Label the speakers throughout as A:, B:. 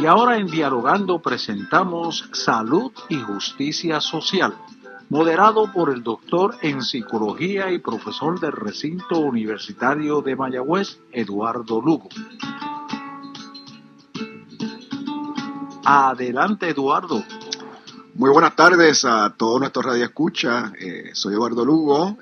A: ahora en Dialogando presentamos Salud y Justicia Social, moderado por el doctor en Psicología y profesor del Recinto Universitario de Mayagüez, Eduardo Lugo. Adelante, Eduardo.
B: Muy buenas tardes a todos nuestros radioescuchas. Soy Eduardo Lugo.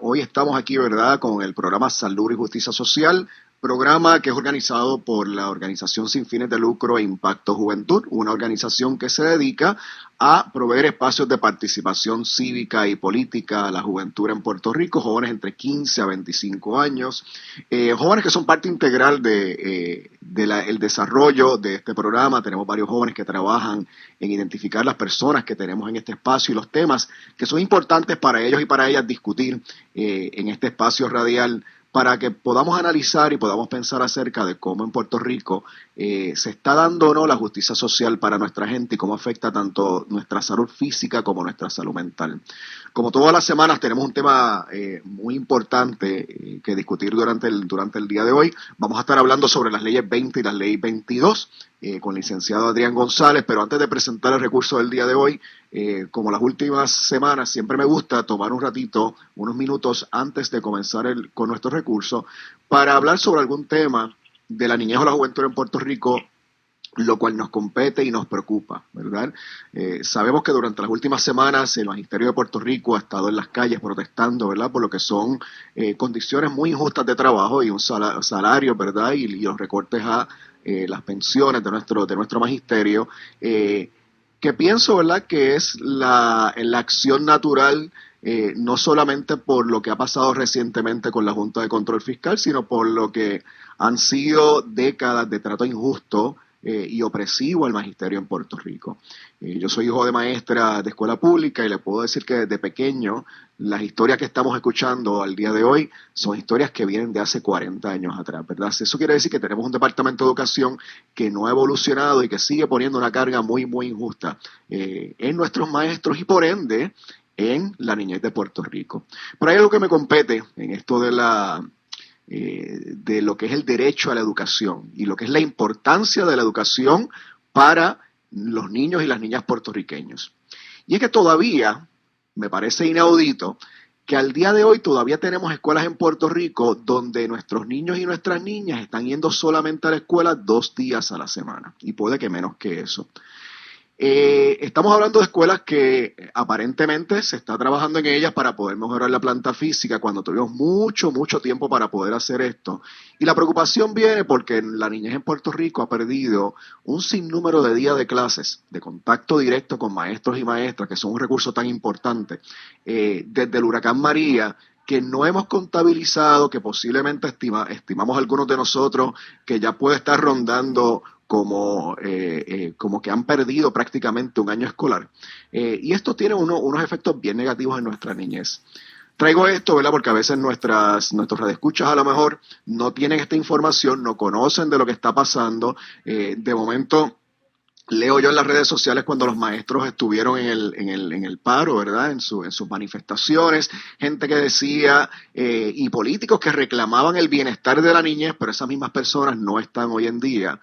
B: Hoy estamos aquí, ¿verdad?, con el programa Salud y Justicia Social, programa que es organizado por la Organización Sin Fines de Lucro e Impacto Juventud, una organización que se dedica a proveer espacios de participación cívica y política a la juventud en Puerto Rico, jóvenes entre 15 a 25 años, jóvenes que son parte integral el desarrollo de este programa. Tenemos varios jóvenes que trabajan en identificar las personas que tenemos en este espacio y los temas que son importantes para ellos y para ellas discutir en este espacio radial, para que podamos analizar y podamos pensar acerca de cómo en Puerto Rico se está dando o no la justicia social para nuestra gente y cómo afecta tanto nuestra salud física como nuestra salud mental. Como todas las semanas tenemos un tema muy importante que discutir durante el día de hoy. Vamos a estar hablando sobre las leyes 20 y la ley 22 con el licenciado Adrián González, pero antes de presentar el recurso del día de hoy, como las últimas semanas, siempre me gusta tomar un ratito, unos minutos antes de comenzar con nuestro recurso, para hablar sobre algún tema de la niñez o la juventud en Puerto Rico, lo cual nos compete y nos preocupa, ¿verdad? Sabemos que durante las últimas semanas el Magisterio de Puerto Rico ha estado en las calles protestando, ¿verdad?, por lo que son condiciones muy injustas de trabajo y un salario, ¿verdad?, y los recortes a las pensiones de nuestro magisterio, que pienso, ¿verdad?, que es la acción natural, no solamente por lo que ha pasado recientemente con la Junta de Control Fiscal, sino por lo que han sido décadas de trato injusto y opresivo al magisterio en Puerto Rico. Yo soy hijo de maestra de escuela pública y le puedo decir que desde pequeño las historias que estamos escuchando al día de hoy son historias que vienen de hace 40 años atrás, ¿verdad? Eso quiere decir que tenemos un departamento de educación que no ha evolucionado y que sigue poniendo una carga muy, muy injusta en nuestros maestros y por ende en la niñez de Puerto Rico. Pero hay algo que me compete en esto de lo que es el derecho a la educación y lo que es la importancia de la educación para los niños y las niñas puertorriqueños. Y es que todavía, me parece inaudito, que al día de hoy todavía tenemos escuelas en Puerto Rico donde nuestros niños y nuestras niñas están yendo solamente a la escuela 2 días a la semana, y puede que menos que eso. Estamos hablando de escuelas que aparentemente se está trabajando en ellas para poder mejorar la planta física cuando tuvimos mucho, mucho tiempo para poder hacer esto. Y la preocupación viene porque la niñez en Puerto Rico ha perdido un sinnúmero de días de clases, de contacto directo con maestros y maestras, que son un recurso tan importante, desde el huracán María, que no hemos contabilizado, que posiblemente estimamos algunos de nosotros que ya puede estar rondando como que han perdido prácticamente un año escolar. Y esto tiene unos efectos bien negativos en nuestra niñez. Traigo esto, ¿verdad?, porque a veces nuestros radioescuchas a lo mejor no tienen esta información, no conocen de lo que está pasando. De momento leo yo en las redes sociales cuando los maestros estuvieron en el paro, ¿verdad?, en sus manifestaciones, gente que decía, y políticos que reclamaban el bienestar de la niñez, pero esas mismas personas no están hoy en día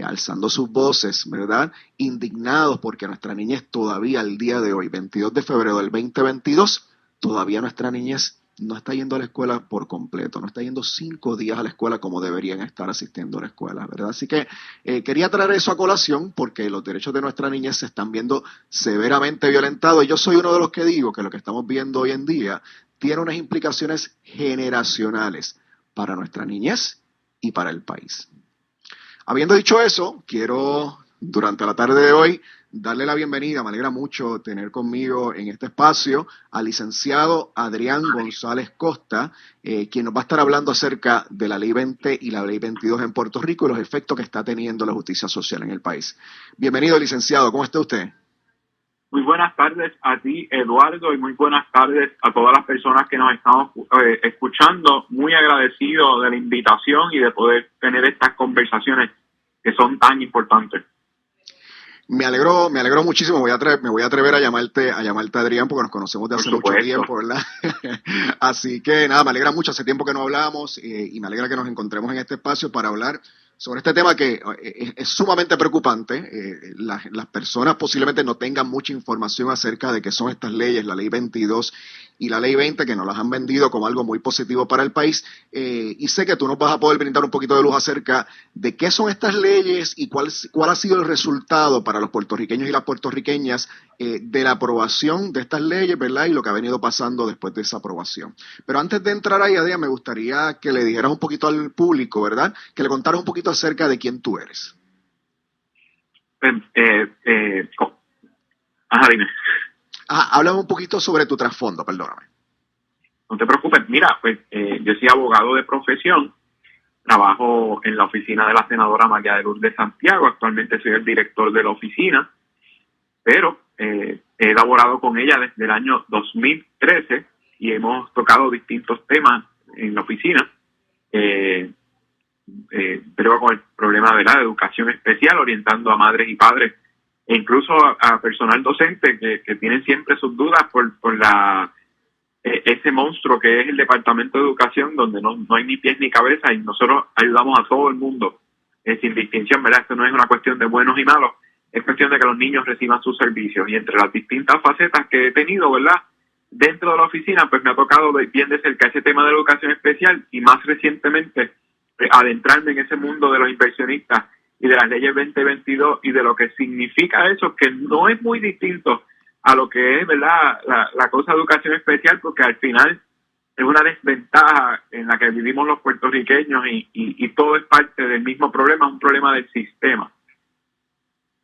B: alzando sus voces, ¿verdad?, indignados porque nuestra niñez todavía al día de hoy, 22 de febrero del 2022, todavía nuestra niñez no está yendo a la escuela por completo, no está yendo 5 días a la escuela como deberían estar asistiendo a la escuela, ¿verdad? Así que quería traer eso a colación porque los derechos de nuestra niñez se están viendo severamente violentados y yo soy uno de los que digo que lo que estamos viendo hoy en día tiene unas implicaciones generacionales para nuestra niñez y para el país. Habiendo dicho eso, quiero durante la tarde de hoy darle la bienvenida, me alegra mucho tener conmigo en este espacio al licenciado Adrián González Costa, quien nos va a estar hablando acerca de la Ley 20 y la Ley 22 en Puerto Rico y los efectos que está teniendo la justicia social en el país. Bienvenido, licenciado, ¿cómo está usted?
C: Muy buenas tardes a ti, Eduardo, y muy buenas tardes a todas las personas que nos estamos escuchando. Muy agradecido de la invitación y de poder tener estas conversaciones que son tan importantes.
B: Me alegro muchísimo. Me voy a atrever a llamarte Adrián porque nos conocemos de hace mucho tiempo, ¿verdad? Así que nada, me alegra mucho. Hace tiempo que no hablamos y me alegra que nos encontremos en este espacio para hablar sobre este tema que es sumamente preocupante. Las personas posiblemente no tengan mucha información acerca de qué son estas leyes, la Ley 22 y la Ley 20, que nos las han vendido como algo muy positivo para el país. Y sé que tú nos vas a poder brindar un poquito de luz acerca de qué son estas leyes y cuál ha sido el resultado para los puertorriqueños y las puertorriqueñas de la aprobación de estas leyes, ¿verdad? Y lo que ha venido pasando después de esa aprobación. Pero antes de entrar ahí, Adrián, me gustaría que le dijeras un poquito al público, ¿verdad? Que le contaras un poquito acerca de quién tú eres.
C: Dime.
B: Háblame un poquito sobre tu trasfondo, perdóname.
C: No te preocupes. Mira, pues yo soy abogado de profesión. Trabajo en la oficina de la senadora María de Lourdes Santiago. Actualmente soy el director de la oficina, pero he elaborado con ella desde el año 2013 y hemos tocado distintos temas en la oficina. Pero con el problema de la educación especial, orientando a madres y padres e incluso a personal docente que tienen siempre sus dudas por ese monstruo que es el Departamento de Educación, donde no hay ni pies ni cabeza, y nosotros ayudamos a todo el mundo sin distinción, ¿verdad? Esto no es una cuestión de buenos y malos, es cuestión de que los niños reciban sus servicios. Y entre las distintas facetas que he tenido, ¿verdad?, dentro de la oficina, pues me ha tocado bien de cerca ese tema de la educación especial, y más recientemente adentrarme en ese mundo de los inversionistas y de las leyes 2022 y de lo que significa eso, que no es muy distinto a lo que es, ¿verdad?, la cosa de educación especial, porque al final es una desventaja en la que vivimos los puertorriqueños y todo es parte del mismo problema, un problema del sistema.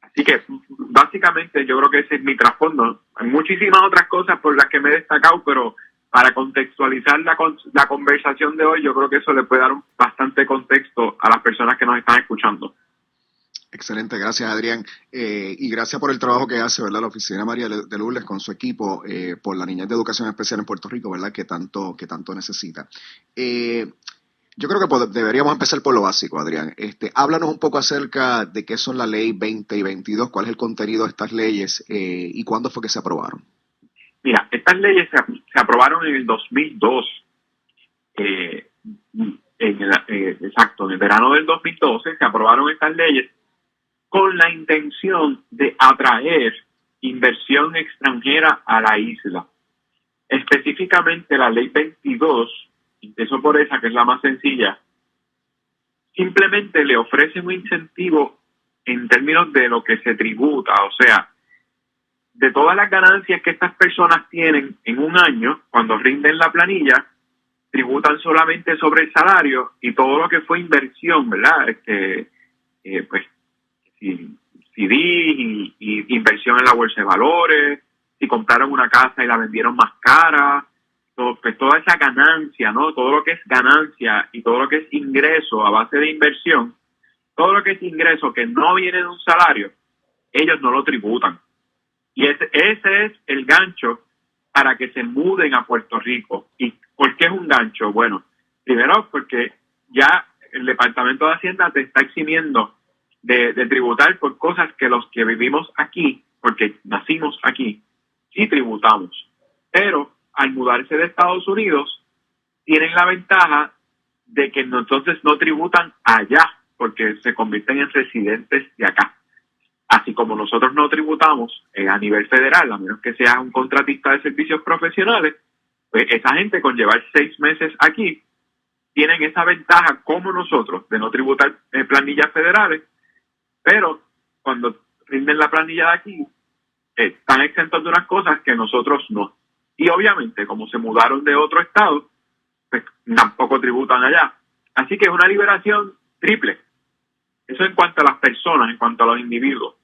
C: Así que básicamente yo creo que ese es mi trasfondo. Hay muchísimas otras cosas por las que me he destacado, pero para contextualizar la conversación de hoy, yo creo que eso le puede dar bastante contexto a las personas que nos están escuchando.
B: Excelente, gracias Adrián, y gracias por el trabajo que hace, ¿verdad?, la Oficina María de Lourdes con su equipo por la niñez de educación especial en Puerto Rico, ¿verdad?, que tanto necesita. Yo creo que deberíamos empezar por lo básico, Adrián. Háblanos un poco acerca de qué son la Ley 20 y 22, cuál es el contenido de estas leyes y cuándo fue que se aprobaron.
C: Mira, estas leyes se aprobaron en el 2002, exacto, en el verano del 2012 se aprobaron estas leyes con la intención de atraer inversión extranjera a la isla. Específicamente la Ley 22, empiezo por esa que es la más sencilla, simplemente le ofrece un incentivo en términos de lo que se tributa, o sea, de todas las ganancias que estas personas tienen en un año, cuando rinden la planilla, tributan solamente sobre el salario y todo lo que fue inversión, ¿verdad? Pues CD y inversión en la bolsa de valores, si compraron una casa y la vendieron más cara, pues toda esa ganancia, ¿no? Todo lo que es ganancia y todo lo que es ingreso a base de inversión, todo lo que es ingreso que no viene de un salario, ellos no lo tributan. Y ese es el gancho para que se muden a Puerto Rico. ¿Y por qué es un gancho? Bueno, primero porque ya el Departamento de Hacienda te está eximiendo de tributar por cosas que los que vivimos aquí, porque nacimos aquí, sí tributamos. Pero al mudarse de Estados Unidos, tienen la ventaja de que entonces no tributan allá, porque se convierten en residentes de acá. Así como nosotros no tributamos a nivel federal, a menos que sea un contratista de servicios profesionales, pues esa gente con llevar 6 meses aquí, tienen esa ventaja como nosotros de no tributar planillas federales, pero cuando rinden la planilla de aquí, están exentos de unas cosas que nosotros no. Y obviamente, como se mudaron de otro estado, pues tampoco tributan allá. Así que es una liberación triple. Eso en cuanto a las personas, en cuanto a los individuos.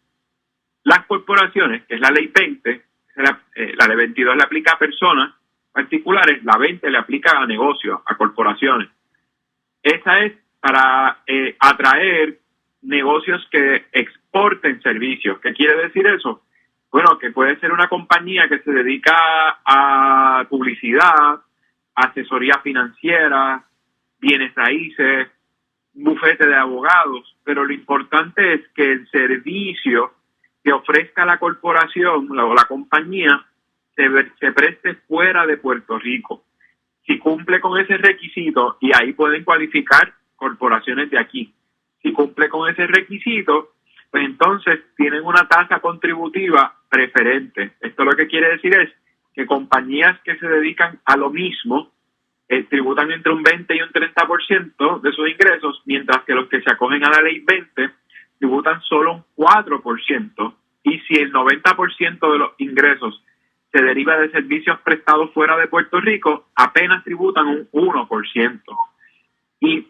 C: Las corporaciones, que es la ley 20, la ley 22 le aplica a personas particulares, la 20 le aplica a negocios, a corporaciones. Esa es para atraer negocios que exporten servicios. ¿Qué quiere decir eso? Bueno, que puede ser una compañía que se dedica a publicidad, asesoría financiera, bienes raíces, bufete de abogados, pero lo importante es que el que ofrezca la corporación o la compañía se preste fuera de Puerto Rico. Si cumple con ese requisito, y ahí pueden cualificar corporaciones de aquí. Si cumple con ese requisito, pues entonces tienen una tasa contributiva preferente. Esto lo que quiere decir es que compañías que se dedican a lo mismo tributan entre un 20 y un 30% de sus ingresos, mientras que los que se acogen a la ley 20 tributan solo un 4%, y si el 90% de los ingresos se deriva de servicios prestados fuera de Puerto Rico, apenas tributan un 1%. Y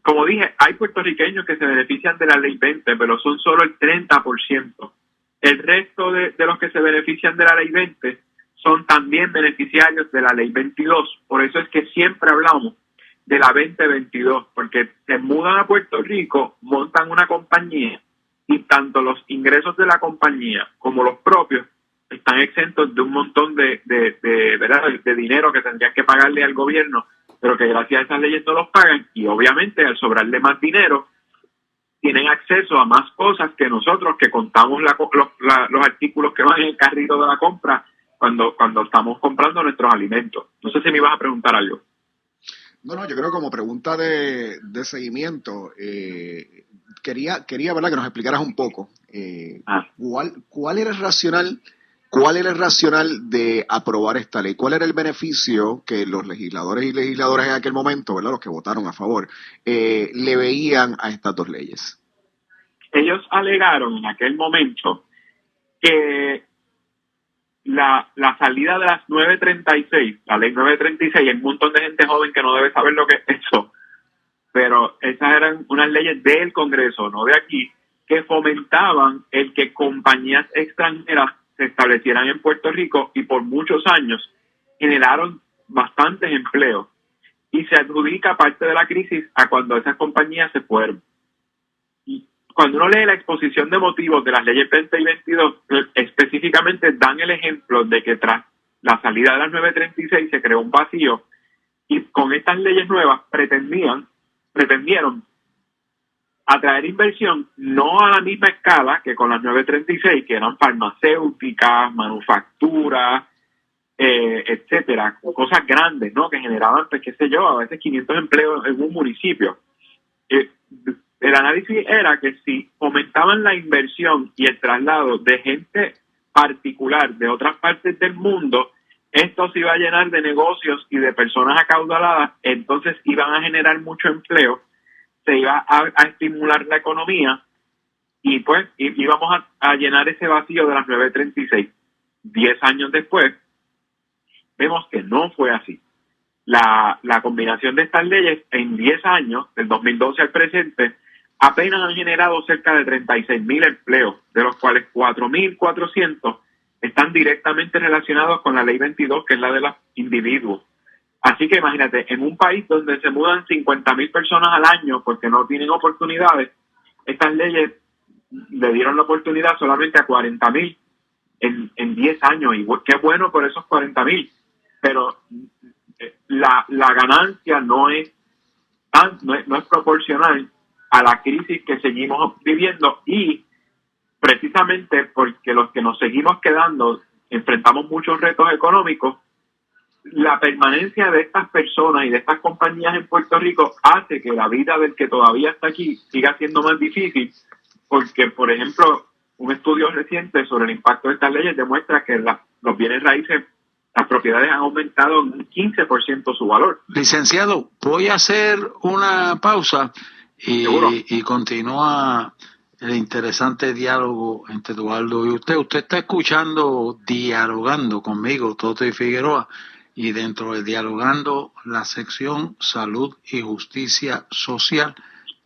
C: como dije, hay puertorriqueños que se benefician de la ley 20, pero son solo el 30%. El resto de los que se benefician de la ley 20 son también beneficiarios de la ley 22. Por eso es que siempre hablamos de la 2022, porque se mudan a Puerto Rico, montan una compañía y tanto los ingresos de la compañía como los propios están exentos de un montón de dinero que tendrían que pagarle al gobierno, pero que gracias a esas leyes no los pagan, y obviamente al sobrarle más dinero tienen acceso a más cosas que nosotros, que contamos los artículos que van en el carrito de la compra cuando estamos comprando nuestros alimentos. No sé si me ibas a preguntar algo.
B: No, yo creo que como pregunta de seguimiento, quería ¿verdad?, que nos explicaras un poco cuál era el racional. ¿Cuál era el racional de aprobar esta ley? ¿Cuál era el beneficio que los legisladores y legisladoras en aquel momento, ¿verdad?, los que votaron a favor, le veían a estas dos leyes?
C: Ellos alegaron en aquel momento que la salida de las 936, la ley 936, hay un montón de gente joven que no debe saber lo que es eso, pero esas eran unas leyes del Congreso, no de aquí, que fomentaban el que compañías extranjeras se establecieran en Puerto Rico, y por muchos años generaron bastantes empleos, y se adjudica parte de la crisis a cuando esas compañías se fueron. Y cuando uno lee la exposición de motivos de las leyes 20 y 22, específicamente dan el ejemplo de que tras la salida de las 936 se creó un vacío, y con estas leyes nuevas pretendieron atraer inversión, no a la misma escala que con las 936, que eran farmacéuticas, manufacturas, etcétera, cosas grandes, ¿no?, que generaban, pues, qué sé yo, a veces 500 empleos en un municipio. El análisis era que si fomentaban la inversión y el traslado de gente particular de otras partes del mundo, esto se iba a llenar de negocios y de personas acaudaladas, entonces iban a generar mucho empleo, se iba a estimular la economía, y pues íbamos a llenar ese vacío de las 936. 10 años después, vemos que no fue así. La combinación de estas leyes en 10 años, del 2012 al presente, apenas han generado cerca de 36,000 empleos, de los cuales 4,400 están directamente relacionados con la ley 22, que es la de los individuos. Así que imagínate, en un país donde se mudan 50,000 personas al año porque no tienen oportunidades, estas leyes le dieron la oportunidad solamente a 40,000 en 10 años. Y qué bueno por esos 40,000, pero la ganancia no es proporcional a la crisis que seguimos viviendo, y precisamente porque los que nos seguimos quedando enfrentamos muchos retos económicos, la permanencia de estas personas y de estas compañías en Puerto Rico hace que la vida del que todavía está aquí siga siendo más difícil, porque, por ejemplo, un estudio reciente sobre el impacto de estas leyes demuestra que los bienes raíces, las propiedades, han aumentado en un 15% su valor.
A: Licenciado, voy a hacer una pausa y continúa el interesante diálogo entre Eduardo y usted. Usted está escuchando Dialogando conmigo, Toto y Figueroa, y dentro de Dialogando, la sección Salud y Justicia Social,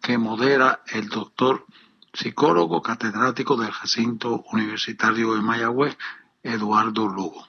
A: que modera el doctor psicólogo catedrático del recinto universitario de Mayagüez, Eduardo Lugo.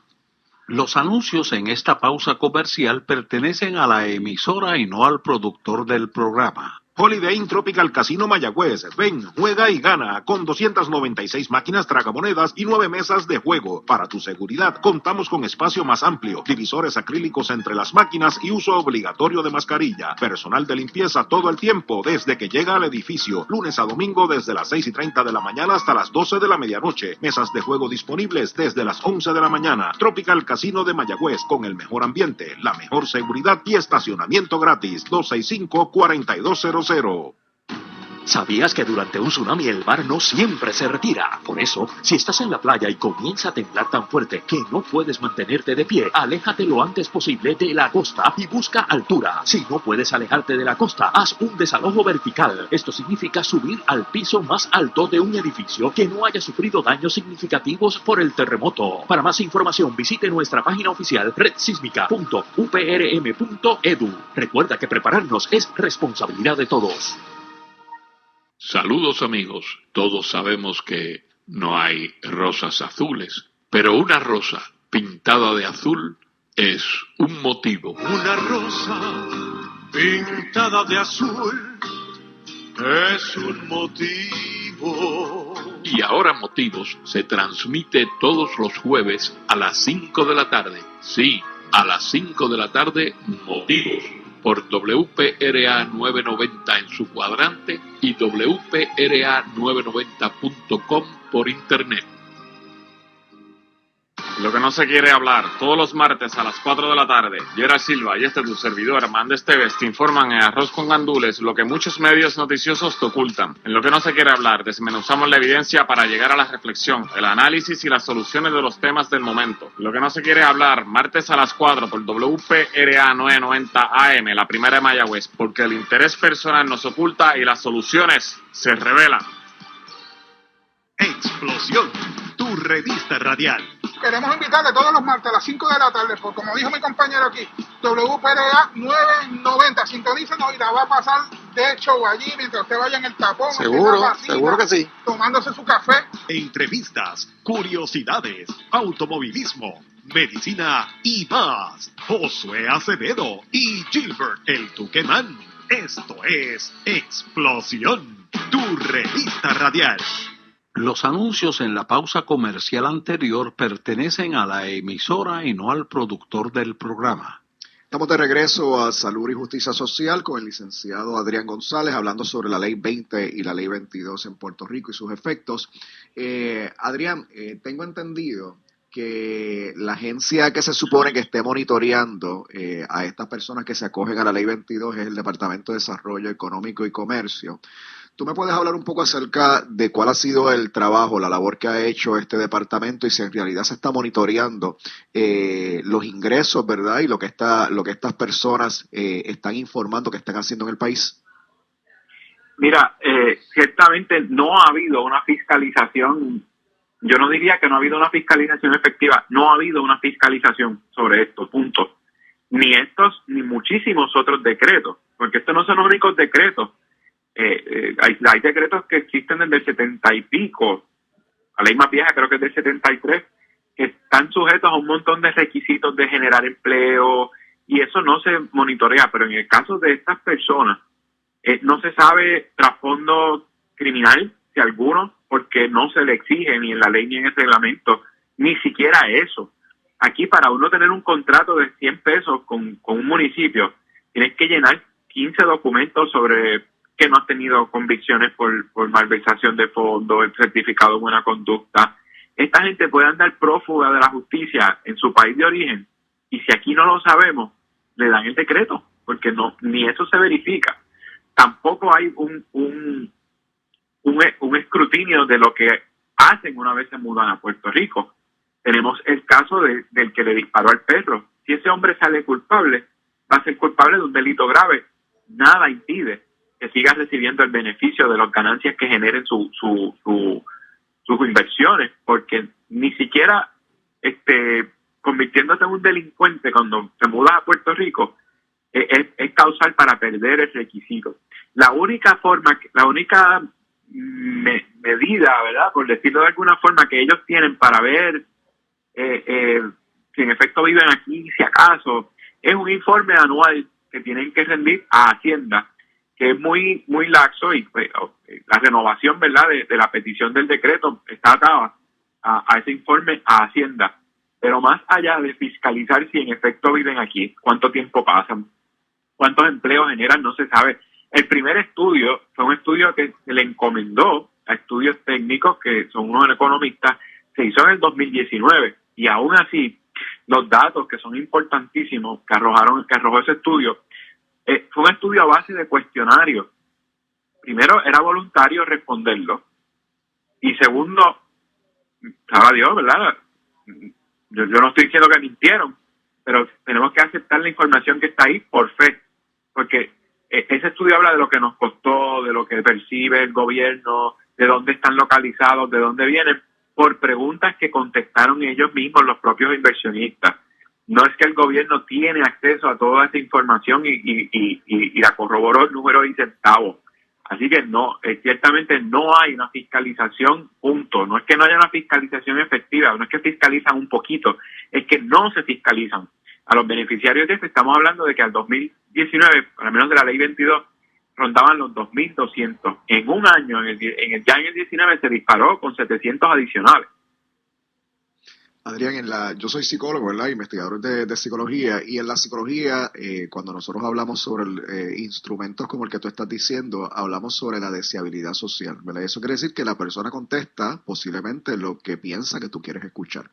A: Los anuncios en esta pausa comercial pertenecen a la emisora y no al productor del programa.
D: Holiday Inn Tropical Casino Mayagüez. Ven, juega y gana con 296 máquinas tragamonedas y 9 mesas de juego. Para tu seguridad, contamos con espacio más amplio, divisores acrílicos entre las máquinas y uso obligatorio de mascarilla. Personal de limpieza todo el tiempo desde que llega al edificio. Lunes a domingo desde las 6:30 de la mañana hasta las 12 de la medianoche. Mesas de juego disponibles desde las 11 de la mañana. Tropical Casino de Mayagüez, con el mejor ambiente, la mejor seguridad y estacionamiento gratis. 265-4200.
E: ¿Sabías que durante un tsunami el mar no siempre se retira? Por eso, si estás en la playa y comienza a temblar tan fuerte que no puedes mantenerte de pie, aléjate lo antes posible de la costa y busca altura. Si no puedes alejarte de la costa, haz un desalojo vertical. Esto significa subir al piso más alto de un edificio que no haya sufrido daños significativos por el terremoto. Para más información, visite nuestra página oficial redsísmica.uprm.edu. Recuerda que prepararnos es responsabilidad de todos.
F: Saludos amigos, todos sabemos que no hay rosas azules, pero una rosa pintada de azul es un motivo.
G: Una rosa pintada de azul es un motivo.
F: Y ahora Motivos se transmite todos los jueves a las 5 de la tarde. Sí, a las 5 de la tarde, Motivos. Por WPRA 990 en su cuadrante y WPRA990.com por internet.
H: Lo que no se quiere hablar, todos los martes a las 4 de la tarde. Yera Silva y tu servidor, Armando Esteves, te informan en Arroz con Gandules lo que muchos medios noticiosos te ocultan. En lo que no se quiere hablar, desmenuzamos la evidencia para llegar a la reflexión, el análisis y las soluciones de los temas del momento. Lo que no se quiere hablar, martes a las 4 por WPRA 990 AM, la primera de Mayagüez, porque el interés personal nos oculta y las soluciones se revelan.
G: Explosión, tu revista radial.
I: Queremos invitarle todos los martes a las 5 de la tarde, porque como dijo mi compañero aquí, WPRA 990, sintonícenos y la va a pasar de show allí mientras usted vaya en el tapón.
B: Seguro,
I: vacina,
B: seguro que sí.
I: Tomándose su café.
G: Entrevistas, curiosidades, automovilismo, medicina y más. Josué Acevedo y Gilbert el Tuquemán. Esto es Explosión, tu revista radial.
A: Los anuncios en la pausa comercial anterior pertenecen a la emisora y no al productor del programa.
B: Estamos de regreso a Salud y Justicia Social con el licenciado Adrián González hablando sobre la Ley 20 y la Ley 22 en Puerto Rico y sus efectos. Adrián, tengo entendido que la agencia que se supone que esté monitoreando a estas personas que se acogen a la Ley 22 es el Departamento de Desarrollo Económico y Comercio. ¿Tú me puedes hablar un poco acerca de cuál ha sido el trabajo, la labor que ha hecho este departamento y si en realidad se está monitoreando los ingresos, ¿verdad? Y lo que estas personas están informando que están haciendo en el país?
C: Mira, ciertamente no ha habido una fiscalización. Yo no diría que no ha habido una fiscalización efectiva. No ha habido una fiscalización sobre esto, punto. Ni estos, ni muchísimos otros decretos, porque estos no son los únicos decretos. Hay decretos que existen desde el 70 y pico, la ley más vieja creo que es del 73, que están sujetos a un montón de requisitos de generar empleo y eso no se monitorea, pero en el caso de estas personas no se sabe trasfondo criminal, si alguno, porque no se le exige ni en la ley ni en el reglamento, ni siquiera eso. Aquí para uno tener un contrato de 100 pesos con un municipio, tienes que llenar 15 documentos sobre que no has tenido convicciones por malversación de fondos, el certificado de buena conducta. Esta gente puede andar prófuga de la justicia en su país de origen y si aquí no lo sabemos, le dan el decreto, porque no ni eso se verifica. Tampoco hay un escrutinio de lo que hacen una vez se mudan a Puerto Rico. Tenemos el caso del que le disparó al perro. Si ese hombre sale culpable, va a ser culpable de un delito grave. Nada impide que siga recibiendo el beneficio de las ganancias que generen sus inversiones, porque ni siquiera convirtiéndose en un delincuente cuando te mudas a Puerto Rico es causal para perder el requisito. La única medida, ¿verdad?, por decirlo de alguna forma, que ellos tienen para ver si en efecto viven aquí, si acaso, es un informe anual que tienen que rendir a Hacienda, que es muy laxo y pues, la renovación, ¿verdad?, de la petición del decreto está atada a ese informe a Hacienda. Pero más allá de fiscalizar si en efecto viven aquí, cuánto tiempo pasan, cuántos empleos generan, no se sabe. El primer estudio fue un estudio que se le encomendó a estudios técnicos, que son unos economistas, se hizo en el 2019 y aún así los datos que son importantísimos que arrojó ese estudio, fue un estudio a base de cuestionarios primero, era voluntario responderlo. Y segundo, sabrá Dios, ¿verdad? Yo no estoy diciendo que mintieron, pero tenemos que aceptar la información que está ahí por fe, porque ese estudio habla de lo que nos costó, de lo que percibe el gobierno, de dónde están localizados, de dónde vienen, por preguntas que contestaron ellos mismos, los propios inversionistas. No es que el gobierno tiene acceso a toda esa información y la corroboró en números y centavos. Así que no, ciertamente no hay una fiscalización, punto. No es que no haya una fiscalización efectiva, no es que fiscalizan un poquito, es que no se fiscalizan. A los beneficiarios de esto estamos hablando de que al 2019, al menos de la ley 22, rondaban los 2.200. En un año, ya en el 19, se disparó con 700 adicionales.
B: Adrián, yo soy psicólogo, ¿verdad? Investigador de psicología, y en la psicología, cuando nosotros hablamos sobre instrumentos como el que tú estás diciendo, hablamos sobre la deseabilidad social, ¿verdad? Eso quiere decir que la persona contesta posiblemente lo que piensa que tú quieres escuchar.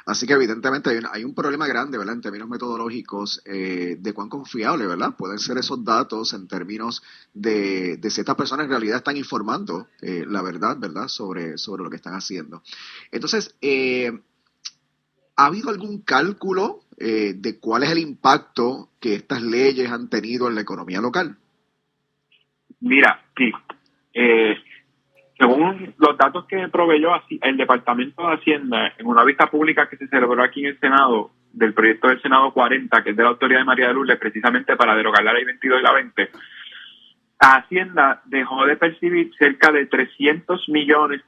B: Así que evidentemente hay un problema grande, ¿verdad? En términos metodológicos, de cuán confiable, ¿verdad? Pueden ser esos datos en términos de si estas personas en realidad están informando la verdad, ¿verdad? Sobre lo que están haciendo. Entonces, ¿ha habido algún cálculo de cuál es el impacto que estas leyes han tenido en la economía local?
C: Mira, sí. Según los datos que proveyó el Departamento de Hacienda en una vista pública que se celebró aquí en el Senado, del proyecto del Senado 40, que es de la autoría de María de Lourdes, precisamente para derogar la ley 22 y la 20, Hacienda dejó de percibir cerca de $300 millones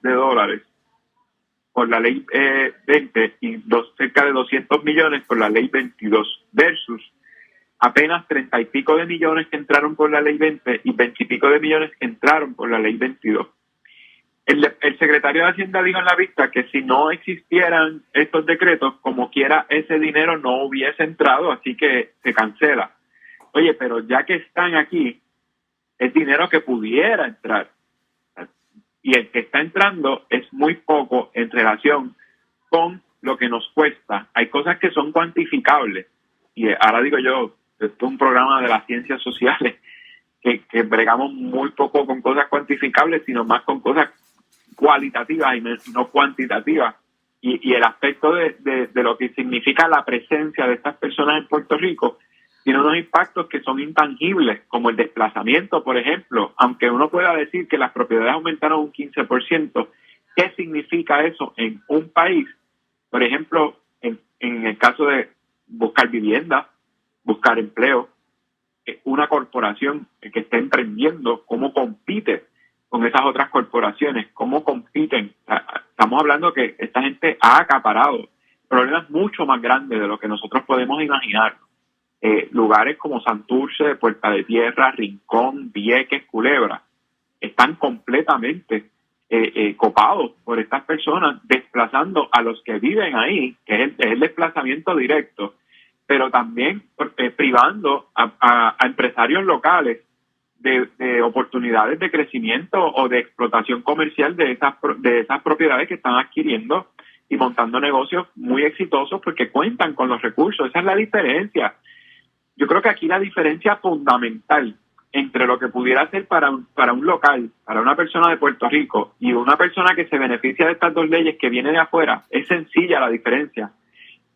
C: por la ley 20 y cerca de 200 millones por la ley 22, versus apenas 30 y pico de millones que entraron por la ley 20 y 20 y pico de millones que entraron por la ley 22. El secretario de Hacienda dijo en la vista que si no existieran estos decretos, como quiera, ese dinero no hubiese entrado, así que se cancela. Oye, pero ya que están aquí, es dinero que pudiera entrar. Y el que está entrando es muy poco en relación con lo que nos cuesta. Hay cosas que son cuantificables. Y ahora digo yo, esto es un programa de las ciencias sociales, que bregamos muy poco con cosas cuantificables, sino más con cosas cualitativas y no cuantitativas. Y el aspecto de lo que significa la presencia de estas personas en Puerto Rico tiene unos impactos que son intangibles, como el desplazamiento, por ejemplo. Aunque uno pueda decir que las propiedades aumentaron un 15%, ¿qué significa eso en un país? Por ejemplo, en el caso de buscar vivienda, buscar empleo, una corporación que esté emprendiendo, ¿cómo compite con esas otras corporaciones? ¿Cómo compiten? Estamos hablando que esta gente ha acaparado problemas mucho más grandes de lo que nosotros podemos imaginar. Lugares como Santurce, Puerta de Tierra, Rincón, Vieques, Culebra, están completamente copados por estas personas, desplazando a los que viven ahí, que es el desplazamiento directo, pero también privando a empresarios locales de oportunidades de crecimiento o de explotación comercial de esas propiedades que están adquiriendo y montando negocios muy exitosos porque cuentan con los recursos. Esa es la diferencia. Yo creo que aquí la diferencia fundamental entre lo que pudiera ser para un local, para una persona de Puerto Rico y una persona que se beneficia de estas dos leyes que viene de afuera, es sencilla la diferencia.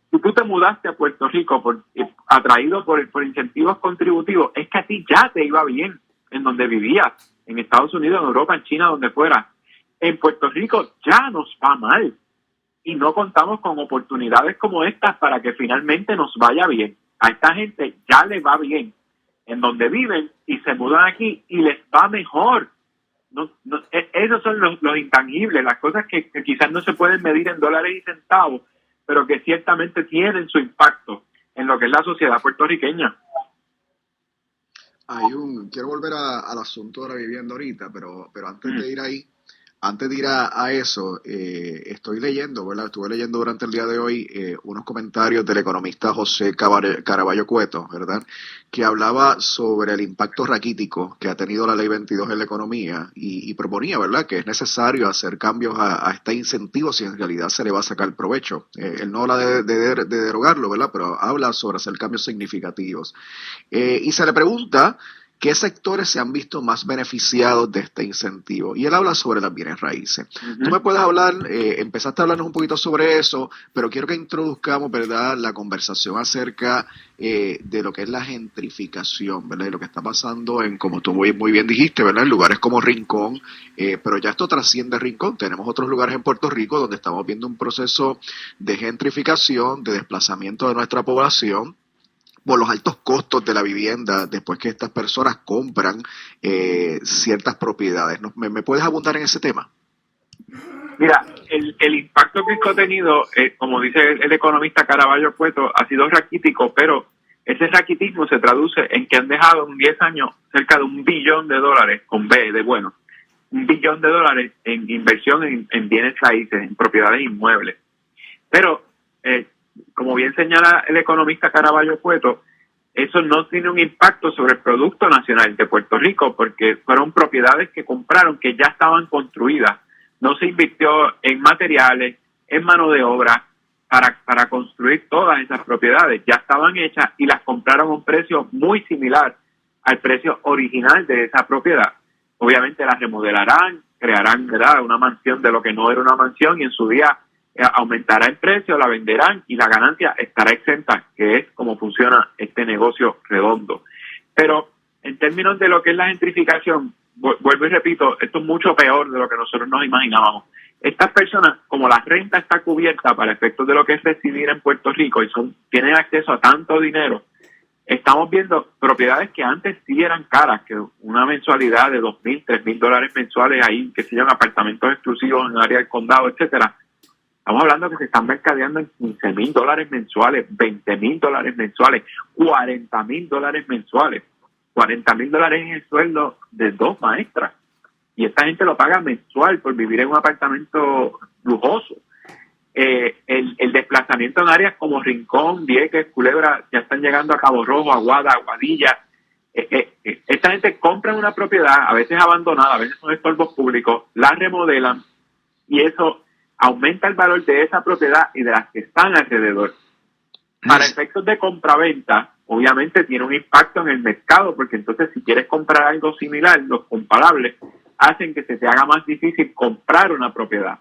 C: Si tú te mudaste a Puerto Rico atraído por incentivos contributivos, es que a ti ya te iba bien en donde vivías, en Estados Unidos, en Europa, en China, donde fuera. En Puerto Rico ya nos va mal y no contamos con oportunidades como estas para que finalmente nos vaya bien. A esta gente ya les va bien en donde viven y se mudan aquí y les va mejor. Esos son los intangibles, las cosas que quizás no se pueden medir en dólares y centavos, pero que ciertamente tienen su impacto en lo que es la sociedad puertorriqueña.
B: Quiero volver al asunto de la vivienda ahorita, pero antes de ir ahí, antes de ir a eso, estoy leyendo, ¿verdad? Estuve leyendo durante el día de hoy unos comentarios del economista José Caraballo Cueto, ¿verdad? Que hablaba sobre el impacto raquítico que ha tenido la Ley 22 en la economía y proponía, ¿verdad?, que es necesario hacer cambios a este incentivo si en realidad se le va a sacar provecho. Él no habla de derogarlo, ¿verdad?, pero habla sobre hacer cambios significativos. Y se le pregunta ¿qué sectores se han visto más beneficiados de este incentivo? Y él habla sobre las bienes raíces. Tú me puedes hablar, empezaste a hablarnos un poquito sobre eso, pero quiero que introduzcamos, ¿verdad?, la conversación acerca de lo que es la gentrificación, ¿verdad?, y lo que está pasando en, como tú muy bien dijiste, ¿verdad?, en lugares como Rincón, pero ya esto trasciende Rincón. Tenemos otros lugares en Puerto Rico donde estamos viendo un proceso de gentrificación, de desplazamiento de nuestra población, por los altos costos de la vivienda después que estas personas compran ciertas propiedades. ¿Me puedes abundar en ese tema?
C: Mira, el impacto que esto ha tenido, como dice el economista Caraballo Cueto, ha sido raquítico, pero ese raquitismo se traduce en que han dejado en 10 años cerca de $1 billón, con B de bueno, $1 billón en inversión en bienes raíces, en propiedades inmuebles. Pero como bien señala el economista Caraballo Cueto, eso no tiene un impacto sobre el Producto Nacional de Puerto Rico, porque fueron propiedades que compraron que ya estaban construidas. No se invirtió en materiales, en mano de obra para construir todas esas propiedades. Ya estaban hechas y las compraron a un precio muy similar al precio original de esa propiedad. Obviamente las remodelarán, crearán, ¿verdad?, una mansión de lo que no era una mansión, y en su día aumentará el precio, la venderán y la ganancia estará exenta, que es como funciona este negocio redondo. Pero en términos de lo que es la gentrificación, vuelvo y repito, esto es mucho peor de lo que nosotros nos imaginábamos. Estas personas, como la renta está cubierta para efectos de lo que es residir en Puerto Rico y tienen acceso a tanto dinero, estamos viendo propiedades que antes sí eran caras, que una mensualidad de $2,000, $3,000 mensuales ahí, que se llaman apartamentos exclusivos en el área del condado, etcétera. Estamos hablando que se están mercadeando en $15,000 mensuales, $20,000 mensuales, $40,000 mensuales. $40,000 es el sueldo de 2 maestras. Y esta gente lo paga mensual por vivir en un apartamento lujoso. El desplazamiento en áreas como Rincón, Vieques, Culebra, ya están llegando a Cabo Rojo, Aguada, Aguadilla. Esta gente compra una propiedad, a veces abandonada, a veces son estorbos públicos, la remodelan y eso aumenta el valor de esa propiedad y de las que están alrededor. Para efectos de compraventa, obviamente tiene un impacto en el mercado, porque entonces si quieres comprar algo similar, los comparables hacen que se te haga más difícil comprar una propiedad.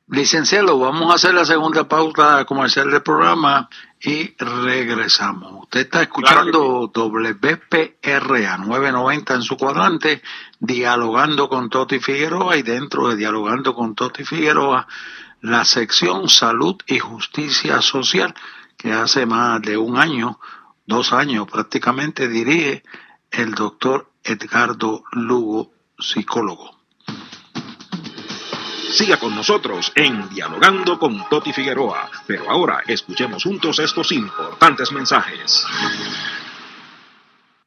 A: Licenciado, vamos a hacer la segunda pausa comercial del programa y regresamos. Usted está escuchando WPRA 990 en su cuadrante, Dialogando con Toti Figueroa, y dentro de Dialogando con Toti Figueroa, la sección Salud y Justicia Social, que hace más de 1 año, 2 años prácticamente, dirige el doctor Edgardo Lugo, psicólogo.
D: Siga con nosotros en Dialogando con Toti Figueroa, pero ahora escuchemos juntos estos importantes mensajes.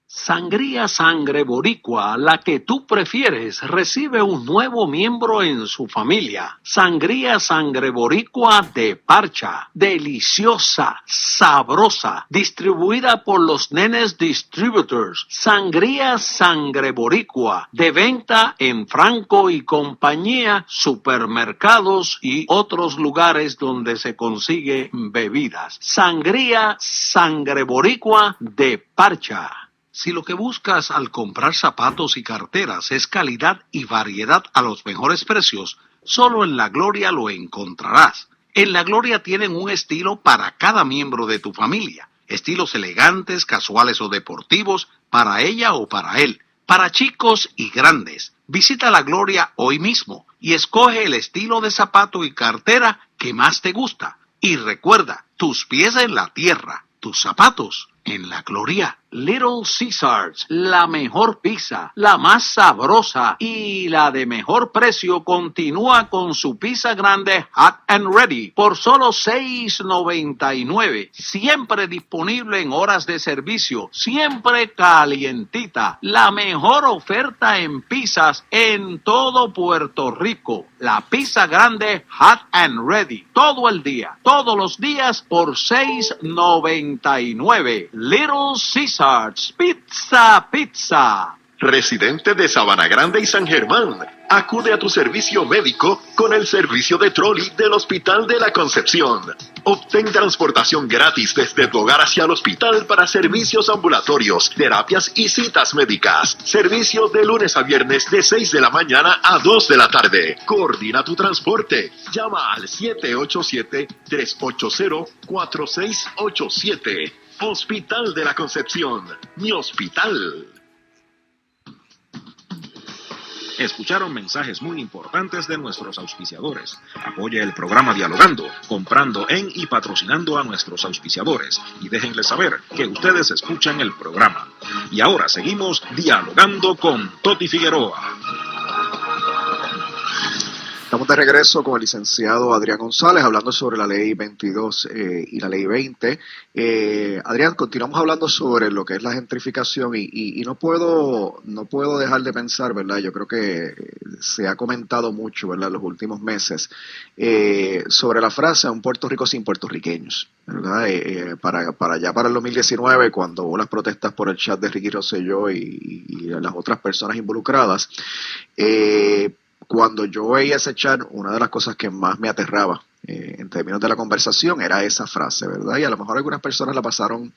E: Sangría Sangre Boricua, la que tú prefieres, recibe un nuevo miembro en su familia. Sangría Sangre Boricua de Parcha, deliciosa, sabrosa, distribuida por los Nenes Distributors. Sangría Sangre Boricua, de venta en Franco y Compañía, supermercados y otros lugares donde se consigue bebidas. Sangría Sangre Boricua de Parcha. Si lo que buscas al comprar zapatos y carteras es calidad y variedad a los mejores precios, solo en La Gloria lo encontrarás. En La Gloria tienen un estilo para cada miembro de tu familia. Estilos elegantes, casuales o deportivos, para ella o para él. Para chicos y grandes. Visita La Gloria hoy mismo y escoge el estilo de zapato y cartera que más te gusta. Y recuerda, tus pies en la tierra, tus zapatos en La Gloria. Little Caesars, la mejor pizza, la más sabrosa y la de mejor precio, continúa con su pizza grande Hot and Ready por solo $6.99. Siempre disponible en horas de servicio, siempre calientita. La mejor oferta en pizzas en todo Puerto Rico. La pizza grande Hot and Ready. Todo el día, todos los días por $6.99. Little Caesars, pizza.
G: Residentes de Sabana Grande y San Germán, Acude a tu servicio médico con el servicio de trolley del Hospital de la Concepción. Obtén transportación gratis desde tu hogar hacia el hospital para servicios ambulatorios, terapias y citas médicas. Servicio de lunes a viernes de 6 de la mañana a 2 de la tarde. Coordina tu transporte. Llama al 787-380-4687. Hospital de la Concepción. Mi hospital.
D: Escucharon mensajes muy importantes de nuestros auspiciadores. Apoye el programa Dialogando, comprando en y patrocinando a nuestros auspiciadores. Y déjenles saber que ustedes escuchan el programa. Y ahora seguimos dialogando con Toti Figueroa.
B: Estamos de regreso con el licenciado Adrián González hablando sobre la ley 22 y la ley 20. Adrián, continuamos hablando sobre lo que es la gentrificación y no puedo dejar de pensar, ¿verdad? Yo creo que se ha comentado mucho, ¿verdad?, en los últimos meses sobre la frase "un Puerto Rico sin puertorriqueños", ¿verdad? Para el 2019, cuando hubo las protestas por el chat de Ricky Rosselló y las otras personas involucradas, cuando yo veía ese chat, una de las cosas que más me aterraba en términos de la conversación era esa frase, ¿verdad? Y a lo mejor algunas personas la pasaron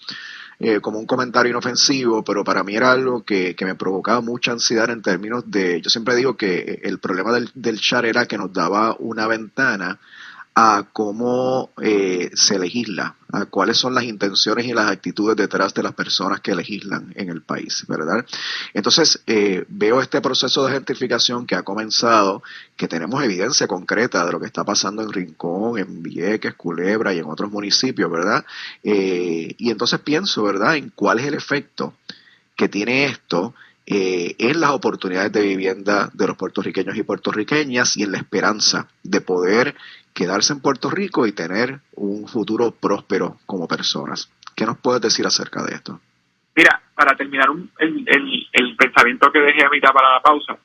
B: como un comentario inofensivo, pero para mí era algo que me provocaba mucha ansiedad en términos de, yo siempre digo que el problema del chat era que nos daba una ventana a cómo se legisla, a cuáles son las intenciones y las actitudes detrás de las personas que legislan en el país, ¿verdad? Entonces, veo este proceso de gentrificación que ha comenzado, que tenemos evidencia concreta de lo que está pasando en Rincón, en Vieques, Culebra y en otros municipios, ¿verdad? Y entonces pienso, ¿verdad?, en cuál es el efecto que tiene esto en las oportunidades de vivienda de los puertorriqueños y puertorriqueñas y en la esperanza de poder quedarse en Puerto Rico y tener un futuro próspero como personas. ¿Qué nos puedes decir acerca de esto?
C: Mira, para terminar el pensamiento que dejé a mitad para la pausa,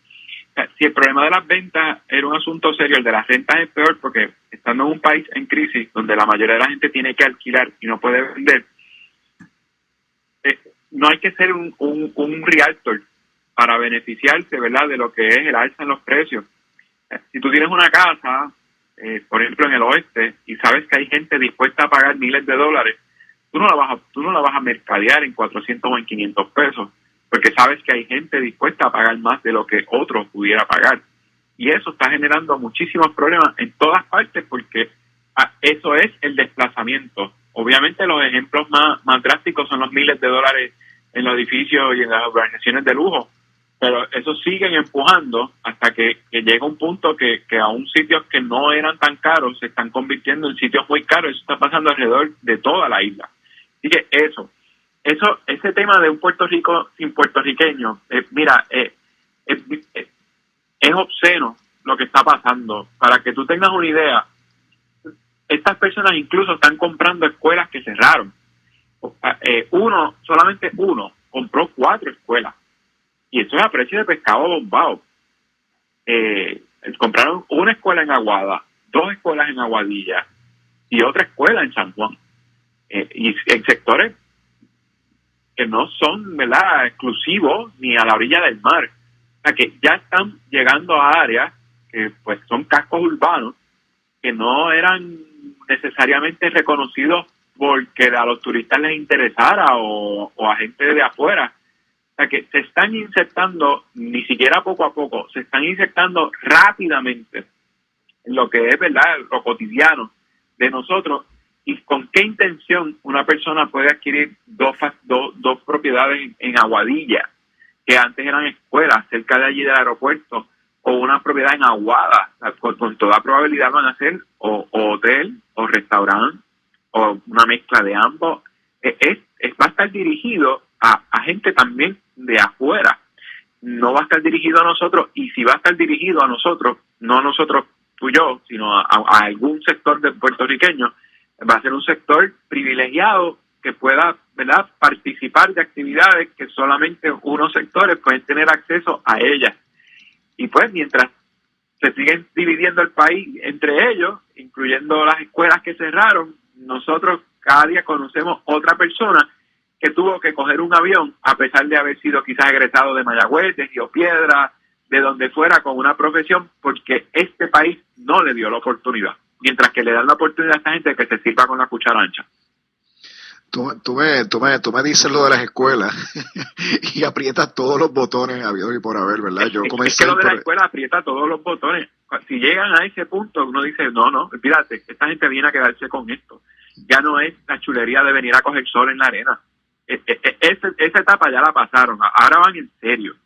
C: si el problema de las ventas era un asunto serio, el de las rentas es peor porque estando en un país en crisis donde la mayoría de la gente tiene que alquilar y no puede vender, no hay que ser un realtor para beneficiarse, ¿verdad?, de lo que es el alza en los precios. Si tú tienes una casa, por ejemplo, en el oeste, y sabes que hay gente dispuesta a pagar miles de dólares, tú no la vas a mercadear en 400 o en 500 pesos, porque sabes que hay gente dispuesta a pagar más de lo que otro pudiera pagar. Y eso está generando muchísimos problemas en todas partes, porque eso es el desplazamiento. Obviamente los ejemplos más drásticos son los miles de dólares en los edificios y en las urbanizaciones de lujo, pero eso siguen empujando hasta que llega un punto que aún sitios que no eran tan caros se están convirtiendo en sitios muy caros. Eso está pasando alrededor de toda la isla. Así que ese tema de un Puerto Rico sin puertorriqueños, es obsceno lo que está pasando. Para que tú tengas una idea, estas personas incluso están comprando escuelas que cerraron. Solamente uno compró 4 escuelas. Y eso es a precio de pescado bombado. Compraron una escuela en Aguada, 2 escuelas en Aguadilla y otra escuela en San Juan. Y en sectores que no son, ¿verdad?, exclusivos ni a la orilla del mar. O sea, que ya están llegando a áreas que pues son cascos urbanos que no eran necesariamente reconocidos porque a los turistas les interesara o a gente de afuera. O sea, que se están insertando, ni siquiera poco a poco, se están insertando rápidamente en lo que es, ¿verdad?, lo cotidiano de nosotros. ¿Y con qué intención una persona puede adquirir dos propiedades en Aguadilla, que antes eran escuelas, cerca de allí del aeropuerto, o una propiedad en Aguada? Con toda probabilidad van a ser o hotel, o restaurante, o una mezcla de ambos. Va a estar dirigido a gente también de afuera. No va a estar dirigido a nosotros, y si va a estar dirigido a nosotros, no a nosotros, tú y yo, sino a algún sector de puertorriqueños, va a ser un sector privilegiado que pueda, ¿verdad?, participar de actividades que solamente unos sectores pueden tener acceso a ellas. Y pues mientras se siguen dividiendo el país entre ellos, incluyendo las escuelas que cerraron, nosotros cada día conocemos otra persona que tuvo que coger un avión, a pesar de haber sido quizás egresado de Mayagüez, de Río Piedra, de donde fuera con una profesión porque este país no le dio la oportunidad, mientras que le dan la oportunidad a esta gente que se sirva con la cuchara ancha.
B: Tú me dices lo de las escuelas y aprietas todos los botones habidos y por haber, ¿verdad? Yo comencé
C: es que lo de la escuela aprieta todos los botones. Si llegan a ese punto, uno dice, no, fíjate, esta gente viene a quedarse con esto. Ya no es la chulería de venir a coger sol en la arena. Esa etapa ya la pasaron, ahora van en serio.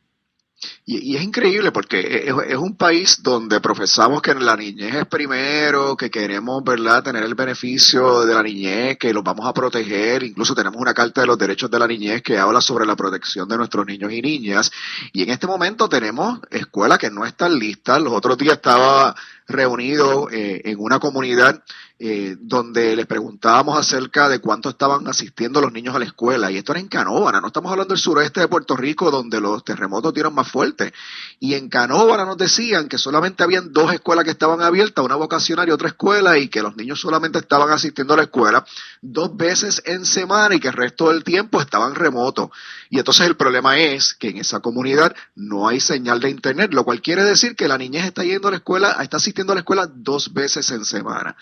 B: Y es increíble porque es un país donde profesamos que la niñez es primero, que queremos, ¿verdad?, tener el beneficio de la niñez, que los vamos a proteger. Incluso tenemos una Carta de los Derechos de la Niñez que habla sobre la protección de nuestros niños y niñas. Y en este momento tenemos escuelas que no están listas. Los otros días estaba reunido en una comunidad donde les preguntábamos acerca de cuánto estaban asistiendo los niños a la escuela, y esto era en Canóvana, no estamos hablando del sureste de Puerto Rico donde los terremotos dieron más fuerte, y en Canóvana nos decían que solamente habían 2 escuelas que estaban abiertas, una vocacional y otra escuela, y que los niños solamente estaban asistiendo a la escuela 2 veces en semana y que el resto del tiempo estaban remotos. Y entonces el problema es que en esa comunidad no hay señal de internet, lo cual quiere decir que la niñez está yendo a la escuela, está asistiendo a la escuela 2 veces en semana.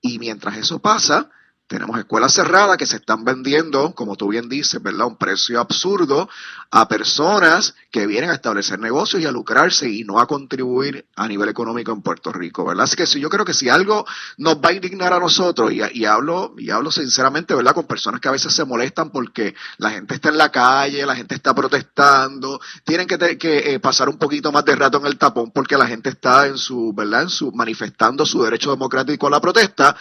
B: Y mientras eso pasa, tenemos escuelas cerradas que se están vendiendo, como tú bien dices, ¿verdad?, a un precio absurdo a personas que vienen a establecer negocios y a lucrarse y no a contribuir a nivel económico en Puerto Rico, ¿verdad? Así que yo creo que si algo nos va a indignar a nosotros, y hablo sinceramente, ¿verdad?, con personas que a veces se molestan porque la gente está en la calle, la gente está protestando, tienen que pasar un poquito más de rato en el tapón porque la gente está manifestando su derecho democrático a la protesta.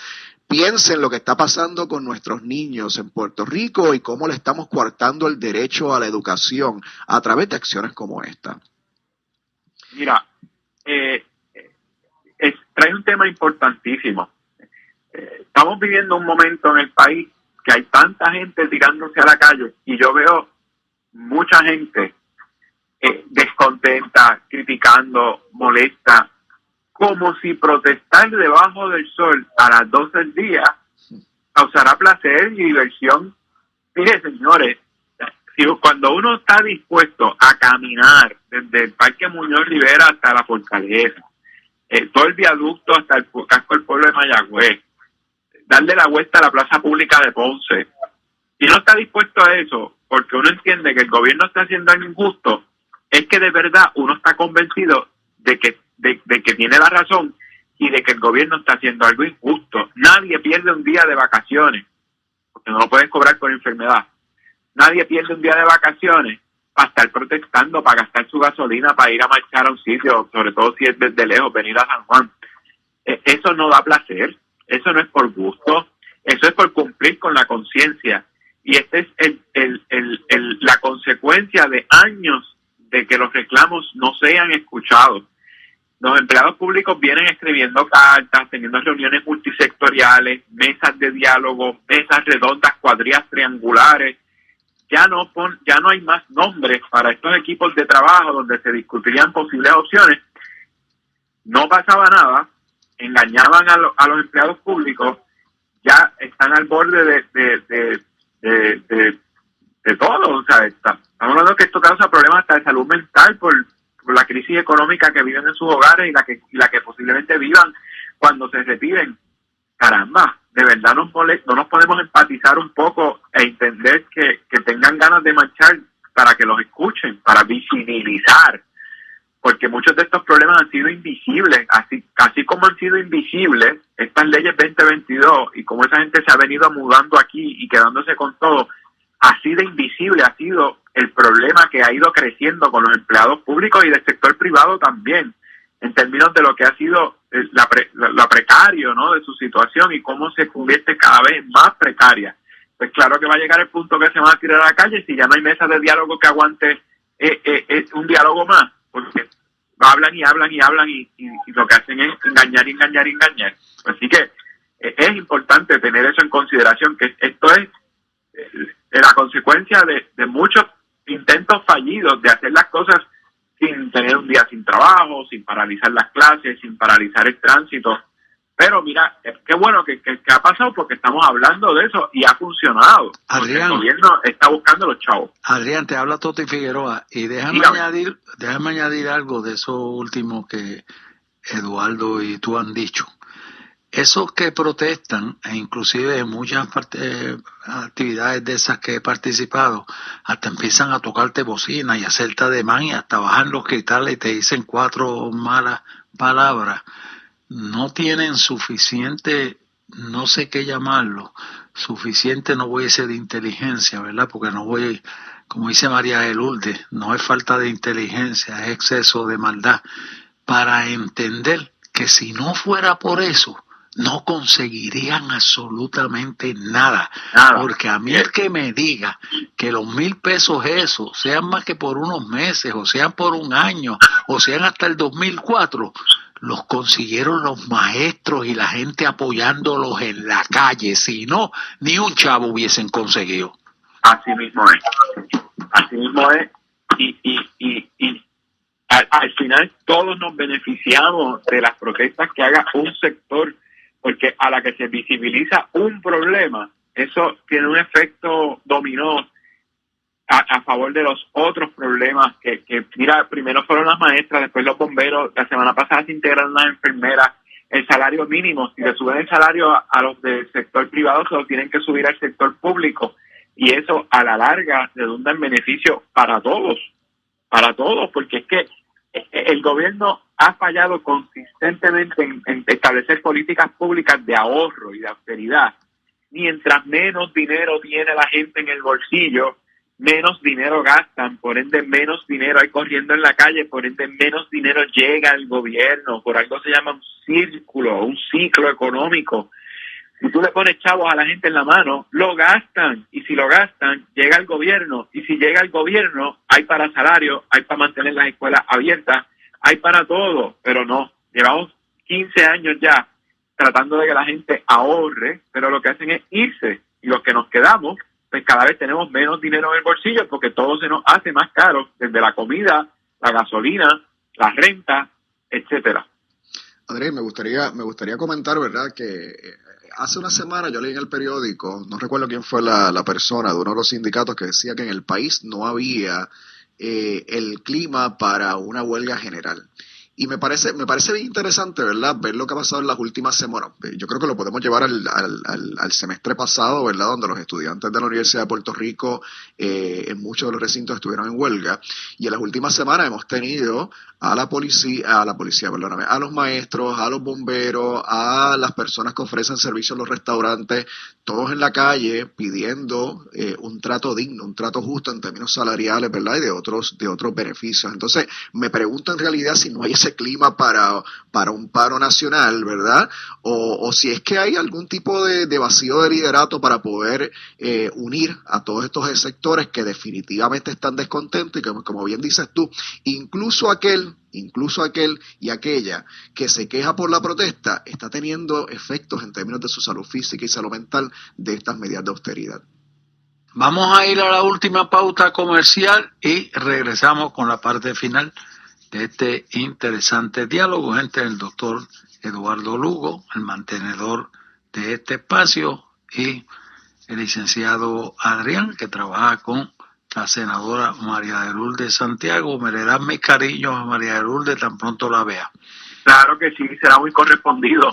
B: Piensen lo que está pasando con nuestros niños en Puerto Rico y cómo le estamos coartando el derecho a la educación a través de acciones como esta.
C: Mira, trae un tema importantísimo. Estamos viviendo un momento en el país que hay tanta gente tirándose a la calle y yo veo mucha gente descontenta, criticando, molesta, como si protestar debajo del sol a las 12 del día causará placer y diversión. Mire, señores, cuando uno está dispuesto a caminar desde el Parque Muñoz Rivera hasta la Fortaleza, todo el viaducto hasta el casco del pueblo de Mayagüez, darle la vuelta a la plaza pública de Ponce, si no está dispuesto a eso, porque uno entiende que el gobierno está haciendo algo injusto, es que de verdad uno está convencido de que tiene la razón y de que el gobierno está haciendo algo injusto. Nadie pierde un día de vacaciones, porque no lo pueden cobrar por enfermedad. Nadie pierde un día de vacaciones para estar protestando, para gastar su gasolina, para ir a marchar a un sitio, sobre todo si es desde lejos, venir a San Juan. Eso no da placer, eso no es por gusto, eso es por cumplir con la conciencia. Y esta es la consecuencia de años de que los reclamos no sean escuchados. Los empleados públicos vienen escribiendo cartas, teniendo reuniones multisectoriales, mesas de diálogo, mesas redondas, cuadrillas triangulares. Ya no hay más nombres para estos equipos de trabajo donde se discutirían posibles opciones. No pasaba nada, engañaban a los empleados públicos, ya están al borde de todo. O sea, estamos hablando que esto causa problemas hasta de salud mental por la crisis económica que viven en sus hogares y la que posiblemente vivan cuando se retiren. Caramba, de verdad no nos podemos empatizar un poco e entender que tengan ganas de marchar para que los escuchen, para visibilizar, porque muchos de estos problemas han sido invisibles, así como han sido invisibles estas leyes 2022 y como esa gente se ha venido mudando aquí y quedándose con todo, así de invisible ha sido el problema que ha ido creciendo con los empleados públicos y del sector privado también, en términos de lo que ha sido la precario, ¿no?, de su situación y cómo se convierte cada vez más precaria. Pues claro que va a llegar el punto que se van a tirar a la calle si ya no hay mesa de diálogo que aguante un diálogo más, porque hablan y hablan y hablan y lo que hacen es engañar. Así que es importante tener eso en consideración, que esto es la consecuencia de muchos intentos fallidos de hacer las cosas sin tener un día sin trabajo, sin paralizar las clases, sin paralizar el tránsito. Pero mira, qué bueno que ha pasado porque estamos hablando de eso y ha funcionado.
A: Adrián,
C: el gobierno está buscando los chavos.
A: Adrián, te habla Toti Figueroa y déjame añadir algo de eso último que Eduardo y tú han dicho. Esos que protestan, e inclusive en muchas actividades de esas que he participado, hasta empiezan a tocarte bocina y hacerte ademán y hasta bajan los cristales y te dicen 4 malas palabras. No tienen suficiente, no sé qué llamarlo, suficiente, no voy a decir de inteligencia, ¿verdad? Porque no voy, como dice María de Lourdes, no es falta de inteligencia, es exceso de maldad, para entender que si no fuera por eso, no conseguirían absolutamente nada. Porque a mí el que me diga que los 1,000 pesos esos sean más que por unos meses, o sean por un año, o sean hasta el 2004, los consiguieron los maestros y la gente apoyándolos en la calle. Si no, ni un chavo hubiesen conseguido.
C: Así mismo es. Así mismo es. Y al final todos nos beneficiamos de las protestas que haga un sector, porque a la que se visibiliza un problema, eso tiene un efecto dominó a favor de los otros problemas que mira, primero fueron las maestras, después los bomberos, la semana pasada se integraron las enfermeras, el salario mínimo, si le suben el salario a los del sector privado, se lo tienen que subir al sector público, y eso a la larga redunda en beneficio para todos, porque es que el gobierno ha fallado consistentemente en establecer políticas públicas de ahorro y de austeridad. Mientras menos dinero tiene la gente en el bolsillo, menos dinero gastan, por ende menos dinero hay corriendo en la calle, por ende menos dinero llega al gobierno. Por algo se llama un ciclo económico. Si tú le pones chavos a la gente en la mano, lo gastan, y si lo gastan, llega al gobierno, y si llega al gobierno, hay para salario, hay para mantener las escuelas abiertas, hay para todo, pero no. Llevamos 15 años ya tratando de que la gente ahorre, pero lo que hacen es irse, y los que nos quedamos, pues cada vez tenemos menos dinero en el bolsillo porque todo se nos hace más caro, desde la comida, la gasolina, la renta, etcétera.
B: Adrián, me gustaría comentar, ¿verdad?, que hace una semana yo leí en el periódico, no recuerdo quién fue la persona de uno de los sindicatos, que decía que en el país no había el clima para una huelga general. Y me parece bien interesante, ¿verdad?, ver lo que ha pasado en las últimas semanas. Yo creo que lo podemos llevar al semestre pasado, ¿verdad?, donde los estudiantes de la Universidad de Puerto Rico en muchos de los recintos estuvieron en huelga. Y en las últimas semanas hemos tenido a los maestros, a los bomberos, a las personas que ofrecen servicios en los restaurantes, todos en la calle pidiendo un trato digno, un trato justo en términos salariales, ¿verdad?, y de otros beneficios. Entonces, me pregunto en realidad si no hay ese clima para un paro nacional, ¿verdad? O si es que hay algún tipo de vacío de liderato para poder unir a todos estos sectores que definitivamente están descontentos y que, como bien dices tú, incluso aquel y aquella que se queja por la protesta está teniendo efectos en términos de su salud física y salud mental de estas medidas de austeridad.
A: Vamos a ir a la última pauta comercial y regresamos con la parte final de este interesante diálogo entre el doctor Eduardo Lugo, el mantenedor de este espacio, y el licenciado Adrián, que trabaja con la senadora María de Lourdes Santiago. Me le dan mis cariños a María de Lourdes tan pronto la vea.
C: Claro que sí, será muy correspondido.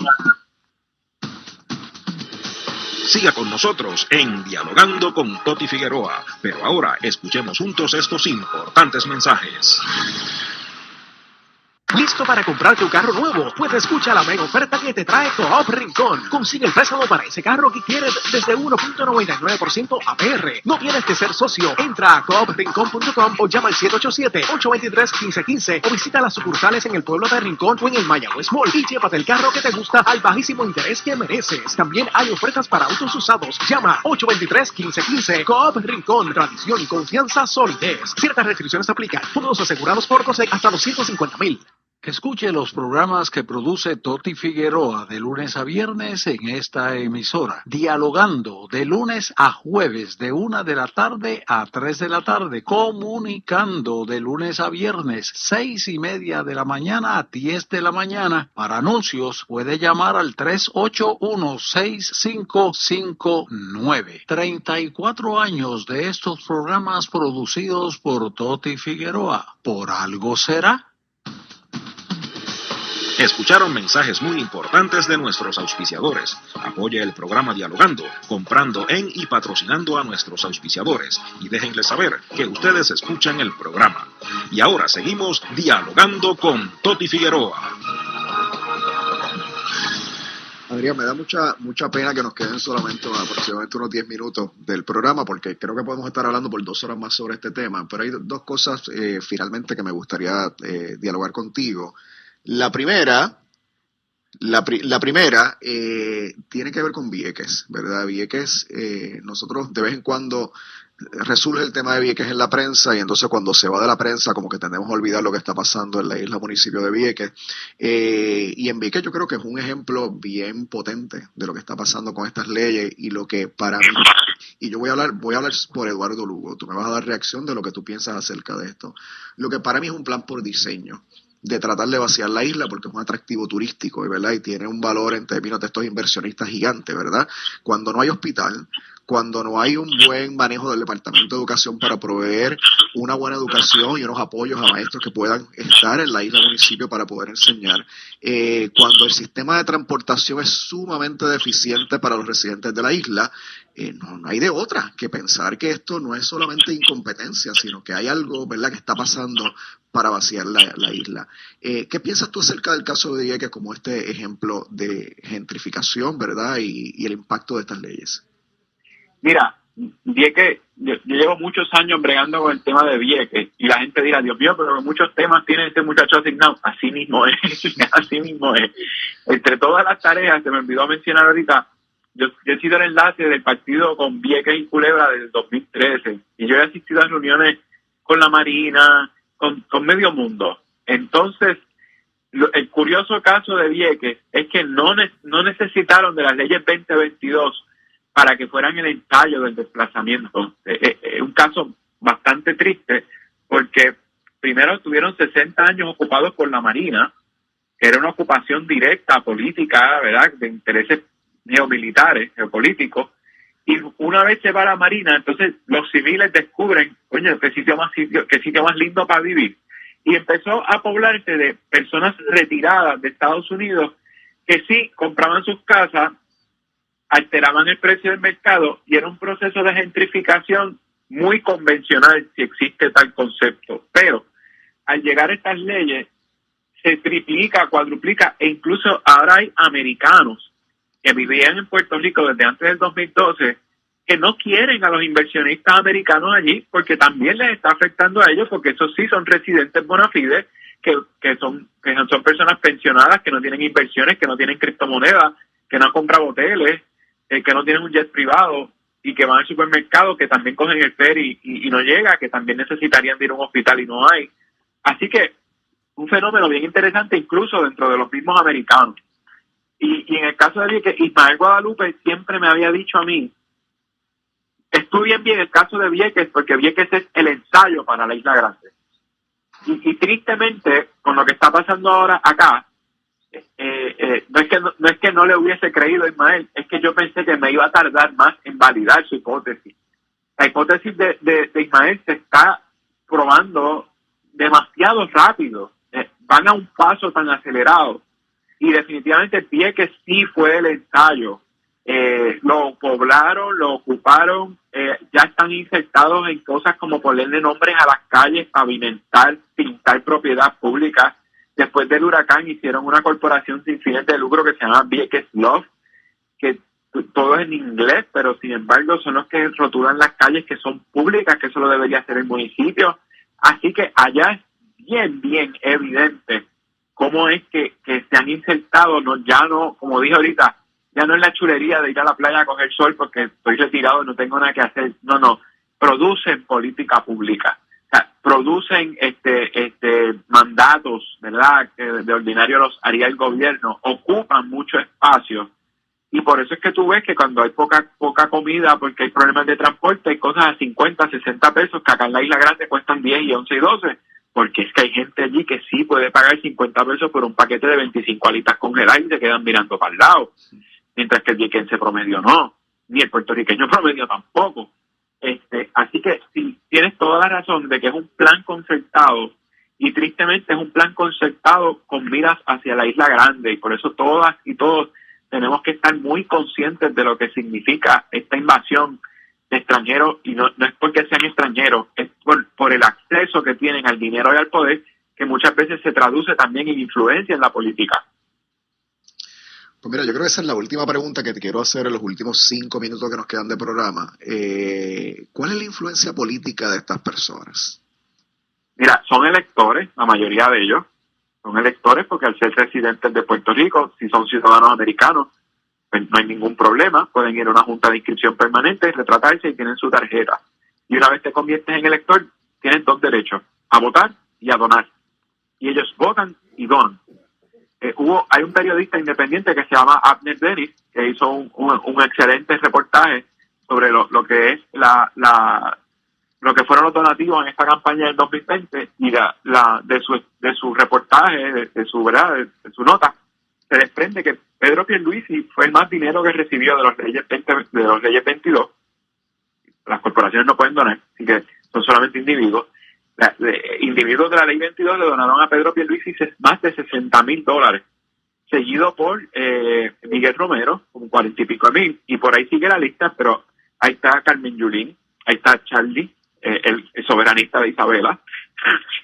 D: Siga con nosotros en Dialogando con Toti Figueroa, pero ahora escuchemos juntos estos importantes mensajes.
E: ¿Listo para comprar tu carro nuevo? Pues escucha la mega oferta que te trae Coop Rincón. Consigue el préstamo para ese carro que quieres desde 1.99% APR. No tienes que ser socio. Entra a cooprincón.com o llama al 787-823-1515 o visita las sucursales en el pueblo de Rincón o en el Mayagüez Mall y llévate el carro que te gusta al bajísimo interés que mereces. También hay ofertas para autos usados. Llama 823-1515. Coop Rincón. Tradición, confianza, solidez. Ciertas restricciones aplican. Todos asegurados por COSEC hasta $250,000.
A: Escuche los programas que produce Toti Figueroa de lunes a viernes en esta emisora. Dialogando de lunes a jueves de 1 de la tarde a 3 de la tarde. Comunicando de lunes a viernes 6:30 de la mañana a 10 de la mañana. Para anuncios puede llamar al 381-6559. 34 años de estos programas producidos por Toti Figueroa. ¿Por algo será?
D: Escucharon mensajes muy importantes de nuestros auspiciadores. Apoye el programa Dialogando, comprando en y patrocinando a nuestros auspiciadores. Y déjenles saber que ustedes escuchan el programa. Y ahora seguimos dialogando con Toti Figueroa.
B: Adrián, me da mucha pena que nos queden solamente aproximadamente unos 10 minutos del programa, porque creo que podemos estar hablando por 2 horas más sobre este tema. Pero hay dos cosas finalmente que me gustaría dialogar contigo. La primera tiene que ver con Vieques, ¿verdad? Vieques, nosotros de vez en cuando resurge el tema de Vieques en la prensa, y entonces cuando se va de la prensa como que tendemos a olvidar lo que está pasando en la isla municipio de Vieques, y en Vieques yo creo que es un ejemplo bien potente de lo que está pasando con estas leyes, y lo que para mí, y yo voy a hablar por Eduardo Lugo, tú me vas a dar reacción de lo que tú piensas acerca de esto. Lo que para mí es un plan por diseño de tratar de vaciar la isla, porque es un atractivo turístico, ¿verdad? Y tiene un valor en términos de estos inversionistas gigantes, ¿verdad? Cuando no hay hospital, cuando no hay un buen manejo del Departamento de Educación para proveer una buena educación y unos apoyos a maestros que puedan estar en la isla municipio para poder enseñar, cuando el sistema de transportación es sumamente deficiente para los residentes de la isla, no hay de otra que pensar que esto no es solamente incompetencia, sino que hay algo, ¿verdad?, que está pasando para vaciar la isla. ¿Qué piensas tú acerca del caso de Vieques como este ejemplo de gentrificación, ¿verdad?, y el impacto de estas leyes?
C: Mira, Vieques, yo llevo muchos años bregando con el tema de Vieques, y la gente dirá, Dios mío, pero muchos temas tiene este muchacho asignado. Así mismo es, así mismo es. Entre todas las tareas, se me olvidó mencionar ahorita, yo he sido el enlace del partido con Vieques y Culebra desde el 2013, y yo he asistido a reuniones con la Marina, con medio mundo. Entonces, el curioso caso de Vieques es que no necesitaron de las leyes 2022 para que fueran el ensayo del desplazamiento. Es un caso bastante triste, porque primero estuvieron 60 años ocupados por la Marina, que era una ocupación directa, política, ¿verdad?, de intereses geopolíticos, y una vez se va a la Marina, entonces los civiles descubren, coño, qué sitio más lindo para vivir, y empezó a poblarse de personas retiradas de Estados Unidos que sí compraban sus casas, alteraban el precio del mercado, y era un proceso de gentrificación muy convencional, si existe tal concepto. Pero al llegar a estas leyes se triplica, cuadruplica, e incluso ahora hay americanos que vivían en Puerto Rico desde antes del 2012, que no quieren a los inversionistas americanos allí, porque también les está afectando a ellos, porque esos sí son residentes bona fide, que son personas pensionadas, que no tienen inversiones, que no tienen criptomonedas, que no han comprado hoteles, que no tienen un jet privado, y que van al supermercado, que también cogen el ferry y no llega, que también necesitarían de ir a un hospital y no hay. Así que un fenómeno bien interesante incluso dentro de los mismos americanos. Y en el caso de Vieques, Ismael Guadalupe siempre me había dicho a mí, estudien bien el caso de Vieques, porque Vieques es el ensayo para la Isla Grande. Y tristemente, con lo que está pasando ahora acá, no es que no le hubiese creído a Ismael, es que yo pensé que me iba a tardar más en validar su hipótesis. La hipótesis de Ismael se está probando demasiado rápido, van a un paso tan acelerado, y definitivamente Vieques sí fue el ensayo. Lo poblaron, lo ocuparon, ya están insertados en cosas como ponerle nombres a las calles, pavimentar, pintar propiedad pública. Después del huracán hicieron una corporación sin fines de lucro que se llama Vieques Love, que todo es en inglés, pero sin embargo son los que rotulan las calles que son públicas, que eso lo debería hacer el municipio. Así que allá es bien evidente cómo es que se han insertado, ya no, como dije ahorita, ya no es la chulería de ir a la playa a coger sol porque estoy retirado y no tengo nada que hacer. No, producen política pública. O sea, producen mandatos, ¿verdad?, que de ordinario los haría el gobierno, ocupan mucho espacio. Y por eso es que tú ves que cuando hay poca comida, porque hay problemas de transporte, hay cosas a 50, 60 pesos que acá en la Isla Grande cuestan 10 y 11 y 12, porque es que hay gente allí que sí puede pagar 50 pesos por un paquete de 25 alitas congeladas y se quedan mirando para el lado, mientras que el viequense promedio no, ni el puertorriqueño promedio tampoco. Así que sí, tienes toda la razón de que es un plan concertado, y tristemente es un plan concertado con miras hacia la Isla Grande, y por eso todas y todos tenemos que estar muy conscientes de lo que significa esta invasión de extranjeros, y no es porque sean extranjeros, es por el acceso que tienen al dinero y al poder, que muchas veces se traduce también en influencia en la política.
B: Pues mira, yo creo que esa es la última pregunta que te quiero hacer en los últimos 5 minutos que nos quedan de programa. ¿Cuál es la influencia política de estas personas?
C: Mira, son electores, la mayoría de ellos. Son electores porque al ser residentes de Puerto Rico, si son ciudadanos americanos, pues no hay ningún problema. Pueden ir a una junta de inscripción permanente, retratarse y tienen su tarjeta. Y una vez te conviertes en elector, tienes 2 derechos, a votar y a donar. Y ellos votan y donan. Hay un periodista independiente que se llama Abner Dennis, que hizo un excelente reportaje sobre lo que es lo que fueron los donativos en esta campaña del 2020, y de su reportaje, de su nota, se desprende que Pedro Pierluisi fue el más dinero que recibió de los leyes 22. Las corporaciones no pueden donar, así que son solamente individuos. Individuos de la ley 22 le donaron a Pedro Pierluisi más de $60,000, seguido por Miguel Romero, con 40 y pico mil, y por ahí sigue la lista, pero ahí está Carmen Yulín, ahí está Charlie, el soberanista de Isabela,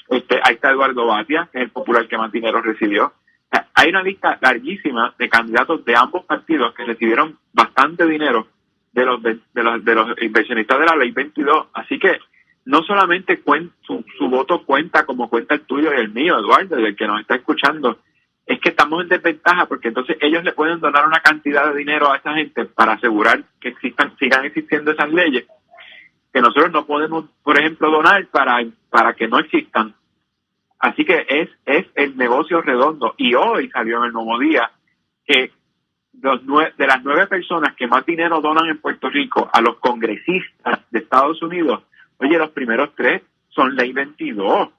C: ahí está Eduardo Batia, que es el popular que más dinero recibió. Hay una lista larguísima de candidatos de ambos partidos que recibieron bastante dinero de los inversionistas de la ley 22, así que no solamente su voto cuenta como cuenta el tuyo y el mío, Eduardo, el que nos está escuchando, es que estamos en desventaja porque entonces ellos le pueden donar una cantidad de dinero a esa gente para asegurar que sigan existiendo esas leyes, que nosotros no podemos, por ejemplo, donar para que no existan. Así que es el negocio redondo. Y hoy salió en el Nuevo Día que de las 9 personas que más dinero donan en Puerto Rico a los congresistas de Estados Unidos, oye, los primeros 3 son ley 22.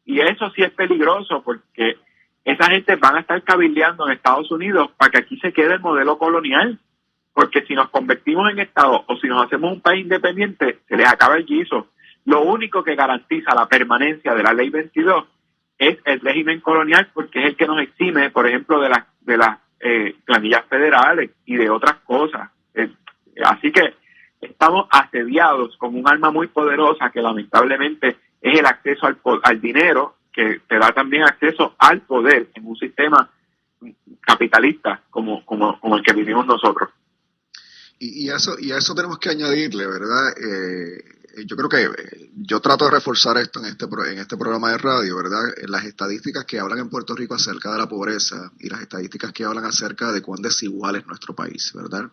C: Y eso sí es peligroso porque esa gente van a estar cabildeando en Estados Unidos para que aquí se quede el modelo colonial. Porque si nos convertimos en Estado o si nos hacemos un país independiente, se les acaba el guiso. Lo único que garantiza la permanencia de la ley 22 es el régimen colonial, porque es el que nos exime, por ejemplo, de las planillas federales y de otras cosas. Así que estamos asediados con un arma muy poderosa que lamentablemente es el acceso al dinero, que te da también acceso al poder en un sistema capitalista como el que vivimos nosotros.
B: Y a eso tenemos que añadirle, ¿verdad? Yo creo que yo trato de reforzar esto en este programa de radio, ¿verdad? Las estadísticas que hablan en Puerto Rico acerca de la pobreza y las estadísticas que hablan acerca de cuán desigual es nuestro país, ¿verdad?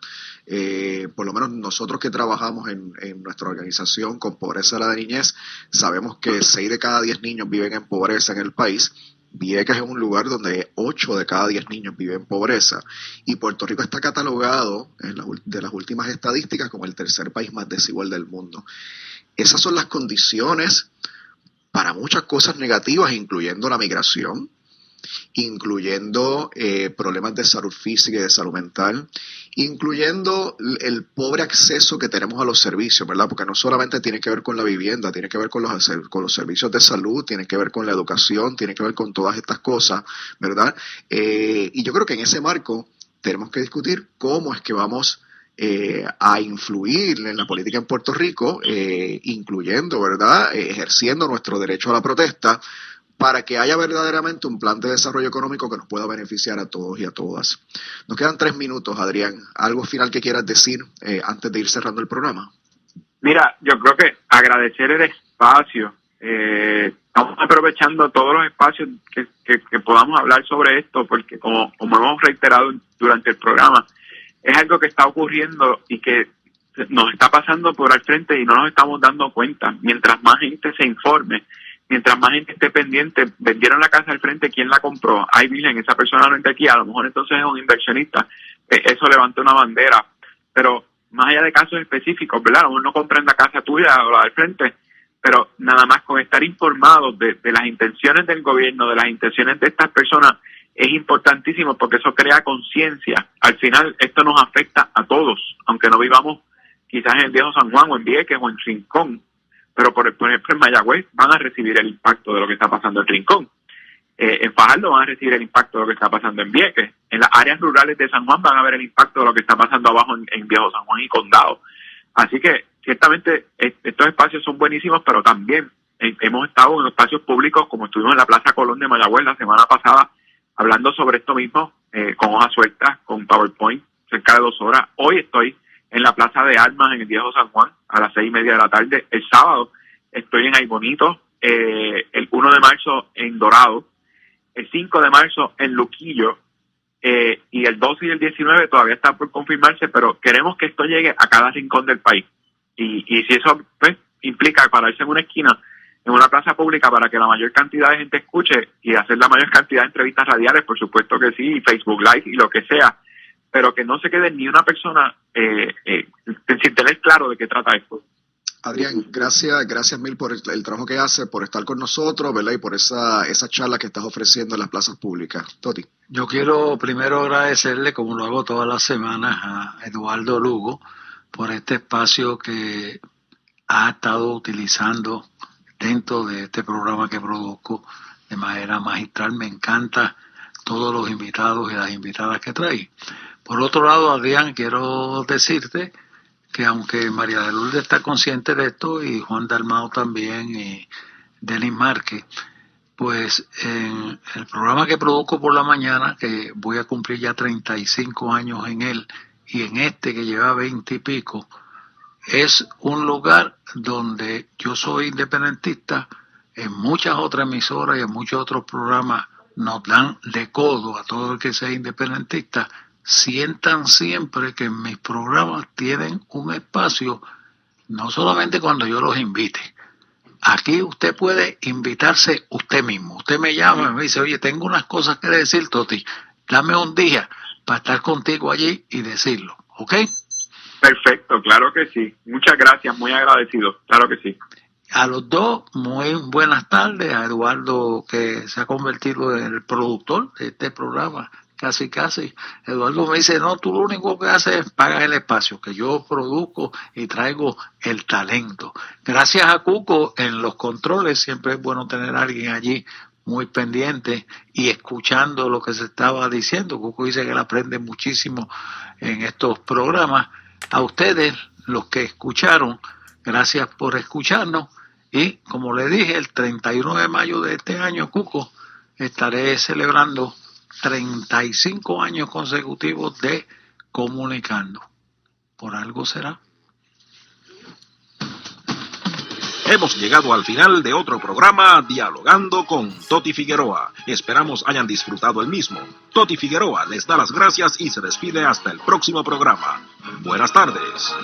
B: Por lo menos nosotros que trabajamos en nuestra organización con Pobreza de la Niñez, sabemos que 6 de cada 10 niños viven en pobreza en el país. Vieques es un lugar donde 8 de cada 10 niños viven en pobreza, y Puerto Rico está catalogado de las últimas estadísticas como el 3er país más desigual del mundo. Esas son las condiciones para muchas cosas negativas, incluyendo la migración, incluyendo problemas de salud física y de salud mental, incluyendo el pobre acceso que tenemos a los servicios, ¿verdad? Porque no solamente tiene que ver con la vivienda, tiene que ver con los servicios de salud, tiene que ver con la educación, tiene que ver con todas estas cosas, ¿verdad? Y yo creo que en ese marco tenemos que discutir cómo es que vamos a influir en la política en Puerto Rico, incluyendo, ¿verdad?, ejerciendo nuestro derecho a la protesta, para que haya verdaderamente un plan de desarrollo económico que nos pueda beneficiar a todos y a todas. Nos quedan 3 minutos, Adrián. ¿Algo final que quieras decir antes de ir cerrando el programa?
C: Mira, yo creo que agradecer el espacio. Estamos aprovechando todos los espacios que podamos hablar sobre esto, porque como hemos reiterado durante el programa, es algo que está ocurriendo y que nos está pasando por al frente y no nos estamos dando cuenta. Mientras más gente se informe, mientras más gente esté pendiente, vendieron la casa al frente, ¿quién la compró? Ay, miren, esa persona no está aquí, a lo mejor entonces es un inversionista. Eso levanta una bandera. Pero más allá de casos específicos, ¿verdad? A lo mejor no compran la casa tuya o la del frente, pero nada más con estar informados de las intenciones del gobierno, de las intenciones de estas personas, es importantísimo porque eso crea conciencia. Al final esto nos afecta a todos, aunque no vivamos quizás en el Viejo San Juan o en Vieques o en Rincón, pero por ejemplo en Mayagüez van a recibir el impacto de lo que está pasando en Rincón. En Fajardo van a recibir el impacto de lo que está pasando en Vieques. En las áreas rurales de San Juan van a ver el impacto de lo que está pasando abajo en Viejo San Juan y Condado. Así que ciertamente estos espacios son buenísimos, pero también hemos estado en espacios públicos como estuvimos en la Plaza Colón de Mayagüez la semana pasada hablando sobre esto mismo, con hojas sueltas, con PowerPoint, cerca de 2 horas. Hoy estoy en la Plaza de Armas en el Viejo San Juan a las 6:30 de la tarde. El sábado estoy en Aybonito, el 1 de marzo en Dorado, el 5 de marzo en Luquillo, y el 12 y el 19 todavía está por confirmarse, pero queremos que esto llegue a cada rincón del país. Y si eso pues implica pararse en una esquina, en una plaza pública, para que la mayor cantidad de gente escuche y hacer la mayor cantidad de entrevistas radiales, por supuesto que sí, y Facebook Live y lo que sea, pero que no se quede ni una persona sin tener claro de qué trata esto.
B: Adrián, gracias mil por el trabajo que hace, por estar con nosotros, ¿verdad? Y por esa charla que estás ofreciendo en las plazas públicas. Toti.
A: Yo quiero primero agradecerle, como lo hago todas las semanas, a Eduardo Lugo por este espacio que ha estado utilizando dentro de este programa que produzco de manera magistral. Me encanta todos los invitados y las invitadas que trae. Por otro lado, Adrián, quiero decirte que aunque María de Lourdes está consciente de esto, y Juan Dalmao también, y Denis Márquez, pues en el programa que produzco por la mañana, que voy a cumplir ya 35 años en él, y en este que lleva 20 y pico, es un lugar donde yo soy independentista. En muchas otras emisoras y en muchos otros programas nos dan de codo a todo el que sea independentista. Sientan siempre que en mis programas tienen un espacio, no solamente cuando yo los invite. Aquí usted puede invitarse usted mismo. Usted me llama y me dice, oye, tengo unas cosas que decir, Toti, dame un día para estar contigo allí y decirlo, ¿ok?
C: Perfecto, claro que sí. Muchas gracias, muy agradecido, claro que sí.
A: A los dos, muy buenas tardes. A Eduardo, que se ha convertido en el productor de este programa, casi. Eduardo me dice, no, tú lo único que haces es pagar el espacio, que yo produzco y traigo el talento. Gracias a Cuco en los controles, siempre es bueno tener a alguien allí muy pendiente y escuchando lo que se estaba diciendo. Cuco dice que él aprende muchísimo en estos programas. A ustedes, los que escucharon, gracias por escucharnos, y como le dije, el 31 de mayo de este año, Cuco, estaré celebrando 35 años consecutivos de Comunicando. Por algo será.
D: Hemos llegado al final de otro programa Dialogando con Toti Figueroa. Esperamos hayan disfrutado el mismo. Toti Figueroa les da las gracias y se despide hasta el próximo programa. Buenas tardes.